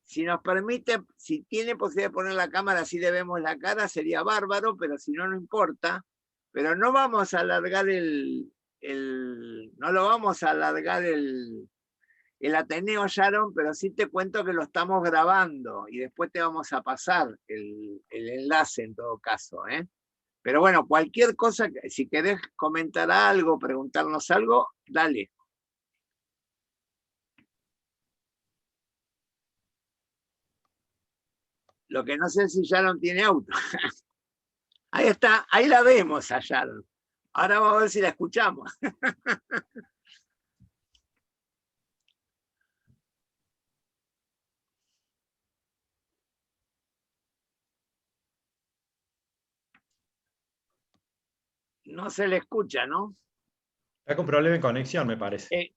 si nos permite, si tiene posibilidad de poner la cámara, así le vemos la cara, sería bárbaro, pero si no, no importa. Pero no vamos a alargar no lo vamos a alargar el Ateneo, Sharon, pero sí te cuento que lo estamos grabando y después te vamos a pasar el enlace en todo caso. Pero bueno, cualquier cosa, si querés comentar algo, preguntarnos algo, dale. Lo que no sé si Sharon tiene auto. Ahí está, ahí la vemos a Sharon. Ahora vamos a ver si la escuchamos. No se le escucha, ¿no? Está con problema de conexión, me parece.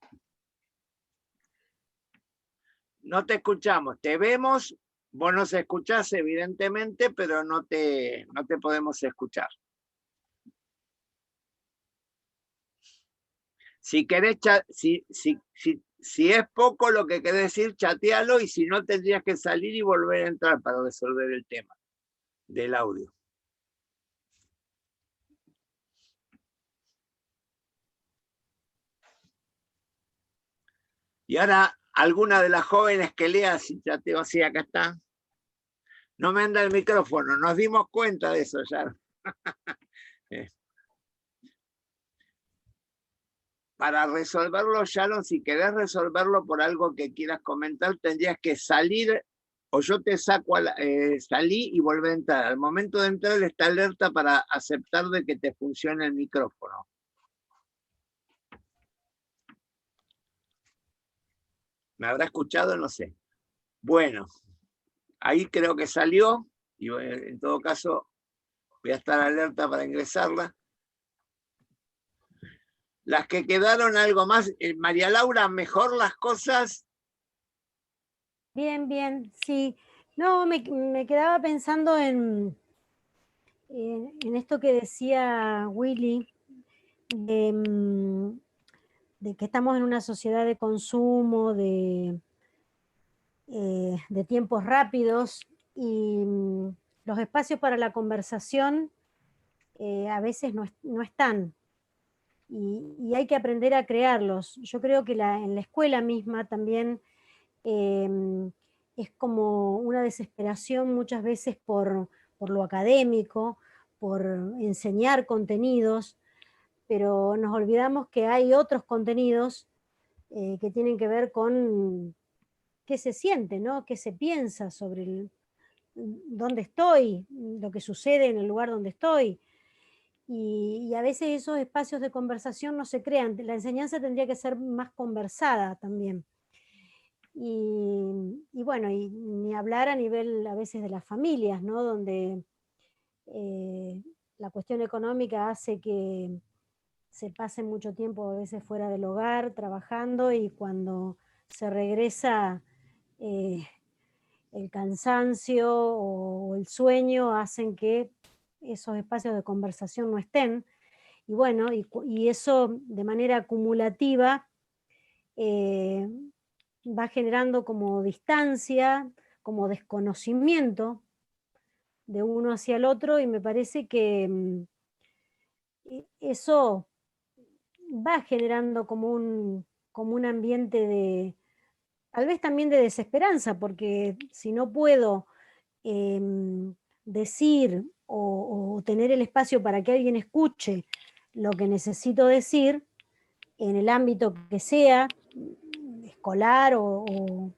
No te escuchamos, te vemos, vos nos escuchás evidentemente, pero no te podemos escuchar. Si querés, si es poco lo que querés decir, chatealo, y si no tendrías que salir y volver a entrar para resolver el tema. del audio. Y ahora, alguna de las jóvenes que lea, si ya te así, acá está. No me anda el micrófono, nos dimos cuenta de eso ya. Para resolverlo, Sharon, si querés resolverlo por algo que quieras comentar, tendrías que salir, o yo te saco, salí y volví a entrar. Al momento de entrar está alerta para aceptar de que te funcione el micrófono. ¿Me habrá escuchado? No sé. Bueno, ahí creo que salió, y en todo caso voy a estar alerta para ingresarla. Las que quedaron algo más, María Laura, ¿mejor las cosas? Bien, bien, sí. No, me quedaba pensando en esto que decía Willy, de que estamos en una sociedad de consumo, de tiempos rápidos, y los espacios para la conversación a veces no están. Y hay que aprender a crearlos. Yo creo que en la escuela misma también es como una desesperación muchas veces por lo académico, por enseñar contenidos, pero nos olvidamos que hay otros contenidos que tienen que ver con qué se siente, ¿no? Qué se piensa sobre dónde estoy, lo que sucede en el lugar donde estoy. Y a veces esos espacios de conversación no se crean. La enseñanza tendría que ser más conversada también. Y bueno, y ni hablar a nivel a veces de las familias, ¿no? Donde la cuestión económica hace que se pase mucho tiempo a veces fuera del hogar trabajando, y cuando se regresa el cansancio o el sueño hacen que esos espacios de conversación no estén. Y bueno, y eso de manera acumulativa va generando como distancia, como desconocimiento de uno hacia el otro, y me parece que eso va generando como un ambiente de, tal vez también de desesperanza, porque si no puedo decir o tener el espacio para que alguien escuche lo que necesito decir, en el ámbito que sea, escolar o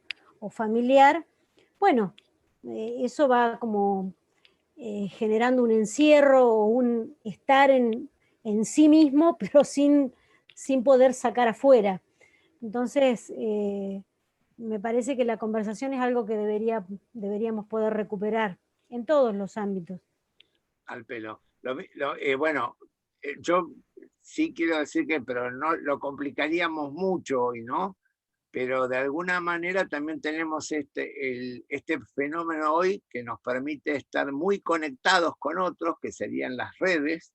familiar, bueno, eso va como generando un encierro o un estar en sí mismo, pero sin poder sacar afuera. Entonces, me parece que la conversación es algo que deberíamos poder recuperar en todos los ámbitos. Al pelo. Bueno, yo sí quiero decir que, pero no lo complicaríamos mucho hoy, ¿no? Pero de alguna manera también tenemos este fenómeno hoy que nos permite estar muy conectados con otros, que serían las redes,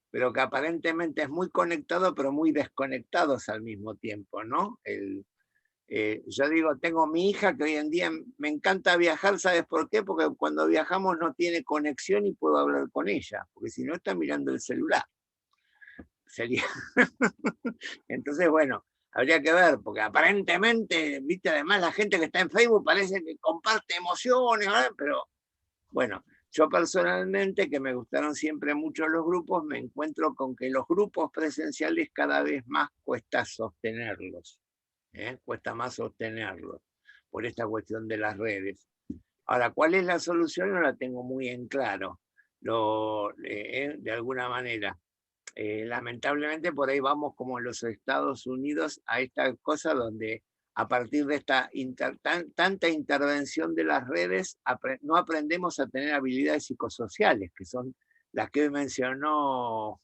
pero que aparentemente es muy conectado, pero muy desconectados al mismo tiempo, ¿no? Yo digo, tengo mi hija que hoy en día me encanta viajar, ¿sabes por qué? Porque cuando viajamos no tiene conexión y puedo hablar con ella, porque si no está mirando el celular. Sería. Entonces, bueno, habría que ver, porque aparentemente, viste, además la gente que está en Facebook parece que comparte emociones, ¿verdad? Pero bueno, yo personalmente, que me gustaron siempre mucho los grupos, me encuentro con que los grupos presenciales cada vez más cuesta sostenerlos. Cuesta más sostenerlos por esta cuestión de las redes. Ahora, ¿cuál es la solución? No la tengo muy en claro, de alguna manera. Lamentablemente por ahí vamos como en los Estados Unidos a esta cosa donde a partir de esta tanta intervención de las redes no aprendemos a tener habilidades psicosociales, que son las que hoy mencionó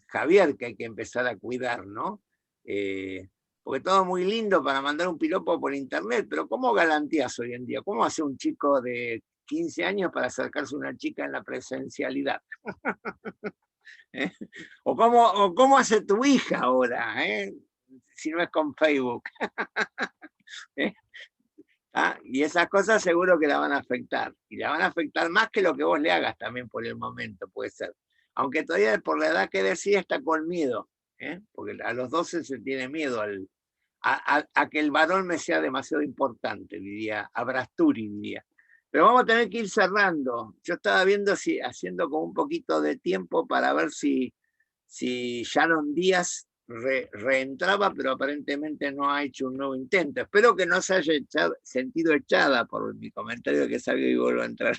Javier, que hay que empezar a cuidar, ¿no? Porque todo muy lindo para mandar un piropo por internet, pero ¿cómo galanteas hoy en día? ¿Cómo hace un chico de 15 años para acercarse a una chica en la presencialidad? ¿Eh? ¿O cómo hace tu hija ahora, si no es con Facebook? Y esas cosas seguro que la van a afectar. Y la van a afectar más que lo que vos le hagas también por el momento, puede ser. Aunque todavía por la edad que decía está con miedo. Porque a los 12 se tiene miedo a que el varón me sea demasiado importante, diría Abrasturi, diría. Pero vamos a tener que ir cerrando. Yo estaba viendo haciendo como un poquito de tiempo para ver si Sharon Díaz reentraba, pero aparentemente no ha hecho un nuevo intento. Espero que no se haya sentido echada por mi comentario de que salga y vuelva a entrar.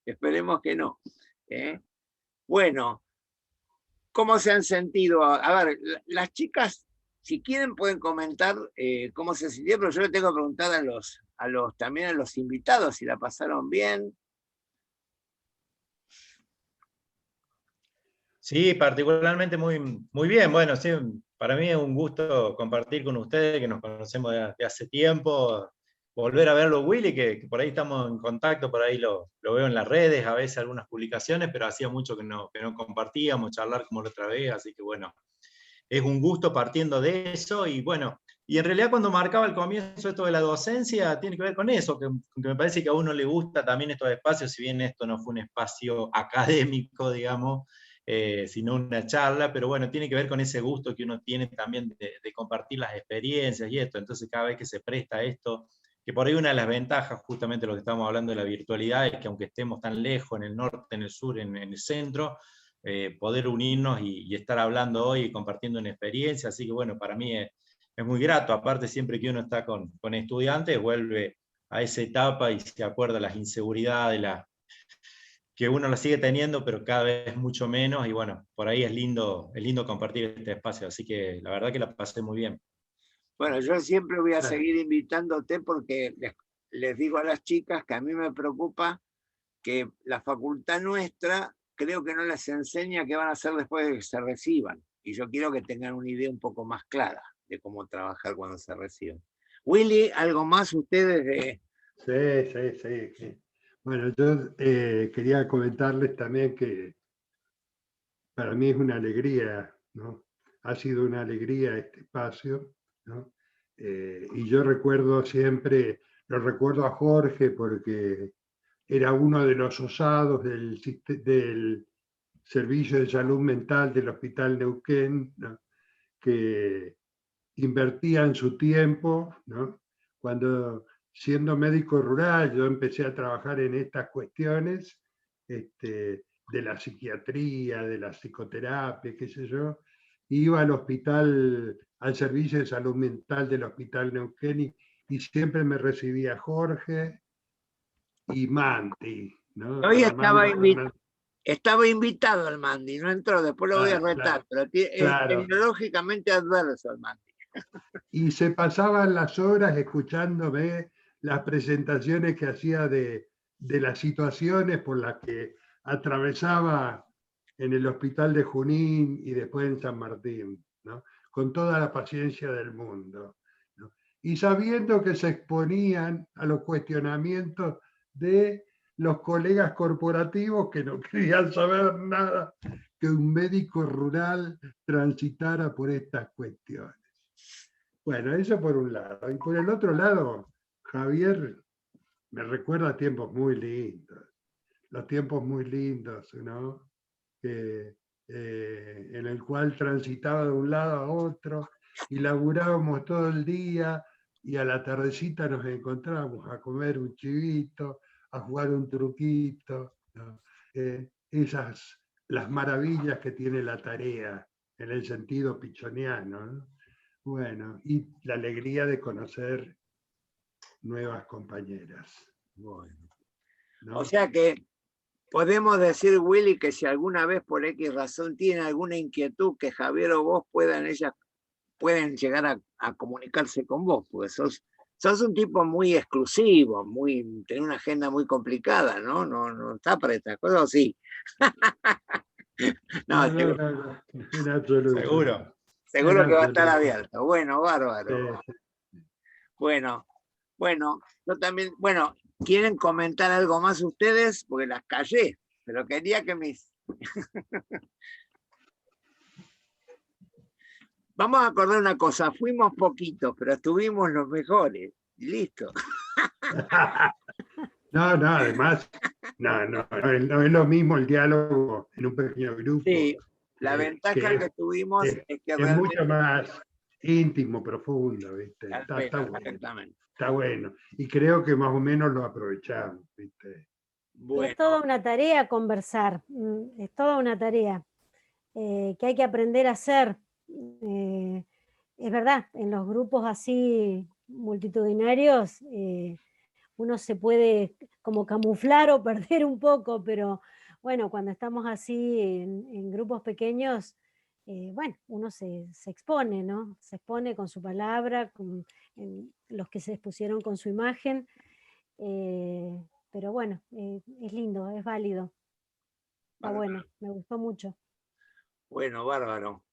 Esperemos que no. Bueno, ¿cómo se han sentido? A ver, las chicas, si quieren pueden comentar cómo se sintieron, pero yo le tengo que preguntar también a los invitados si la pasaron bien. Sí, particularmente muy, muy bien. Bueno, sí, para mí es un gusto compartir con ustedes, que nos conocemos de hace tiempo, volver a verlo, Willy, que por ahí estamos en contacto, por ahí lo veo en las redes, a veces algunas publicaciones, pero hacía mucho que no compartíamos, charlar como la otra vez, así que bueno, es un gusto partiendo de eso, y bueno, y en realidad cuando marcaba el comienzo esto de la docencia, tiene que ver con eso, que me parece que a uno le gusta también estos espacios, si bien esto no fue un espacio académico, digamos, sino una charla, pero bueno, tiene que ver con ese gusto que uno tiene también de compartir las experiencias y esto. Entonces cada vez que se presta esto, que por ahí una de las ventajas, justamente lo que estamos hablando de la virtualidad, es que aunque estemos tan lejos, en el norte, en el sur, en el centro, poder unirnos y estar hablando hoy y compartiendo una experiencia. Así que bueno, para mí es muy grato. Aparte, siempre que uno está con estudiantes, vuelve a esa etapa y se acuerda de las inseguridades, que uno la sigue teniendo, pero cada vez mucho menos, y bueno, por ahí es lindo compartir este espacio, así que la verdad que la pasé muy bien. Bueno, yo siempre voy a seguir invitándote porque les digo a las chicas que a mí me preocupa que la facultad nuestra creo que no les enseña qué van a hacer después de que se reciban, y yo quiero que tengan una idea un poco más clara de cómo trabajar cuando se reciban. Willy, ¿algo más ustedes de...? Sí. Bueno, yo quería comentarles también que para mí es una alegría, ¿no? Ha sido una alegría este espacio, ¿no? Y yo recuerdo siempre, lo recuerdo a Jorge porque era uno de los osados del Servicio de Salud Mental del Hospital Neuquén, ¿no? Que invertían su tiempo, ¿no? Cuando siendo médico rural yo empecé a trabajar en estas cuestiones de la psiquiatría, de la psicoterapia, qué sé yo, iba al hospital, al servicio de salud mental del Hospital Neuquén y siempre me recibía Jorge y Manti, ¿no? Hoy estaba invitado al Mandi, no entró, después lo voy a retar, pero es tecnológicamente adverso al Mandi. Y se pasaban las horas escuchándome las presentaciones que hacía de las situaciones por las que atravesaba en el hospital de Junín y después en San Martín, ¿no? Con toda la paciencia del mundo, ¿no? Y sabiendo que se exponían a los cuestionamientos de los colegas corporativos que no querían saber nada que un médico rural transitara por estas cuestiones. Bueno, eso por un lado. Y por el otro lado, Javier me recuerda tiempos muy lindos, los tiempos muy lindos, ¿no? En el cual transitaba de un lado a otro y laburábamos todo el día y a la tardecita nos encontrábamos a comer un chivito, a jugar un truquito, ¿no? Las maravillas que tiene la tarea en el sentido pichoniano, ¿no? Bueno, y la alegría de conocer nuevas compañeras. Bueno. ¿No? O sea que podemos decir, Willy, que si alguna vez por X razón tienen alguna inquietud que Javier o vos pueden llegar a comunicarse con vos, porque sos un tipo muy exclusivo, tenés una agenda muy complicada, ¿no? No está para estas cosas, ¿o sí? No, en absoluto. Seguro que va a estar abierto. Bueno, bárbaro. Sí. Bueno, yo también, ¿quieren comentar algo más ustedes? Porque las callé, pero quería que Vamos a acordar una cosa, fuimos poquitos, pero estuvimos los mejores. Y listo. No, además, no es lo mismo el diálogo en un pequeño grupo. Sí, la ventaja que tuvimos es que es realmente... mucho más íntimo, profundo, ¿viste? Está bueno. Y creo que más o menos lo aprovechamos, ¿viste? Bueno. Es toda una tarea conversar, es toda una tarea que hay que aprender a hacer. Es verdad, en los grupos así multitudinarios uno se puede como camuflar o perder un poco, pero bueno, cuando estamos así en grupos pequeños, bueno, uno se expone, ¿no? Se expone con su palabra, con los que se expusieron con su imagen, pero bueno, es lindo, es válido. Está bueno, me gustó mucho. Bueno, bárbaro.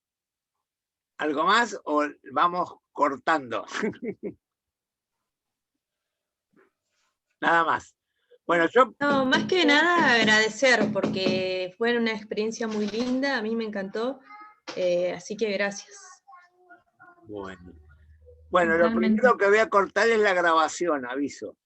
¿Algo más o vamos cortando? Nada más. Bueno, No, más que nada agradecer, porque fue una experiencia muy linda, a mí me encantó, así que gracias. Bueno, lo primero que voy a cortar es la grabación, aviso.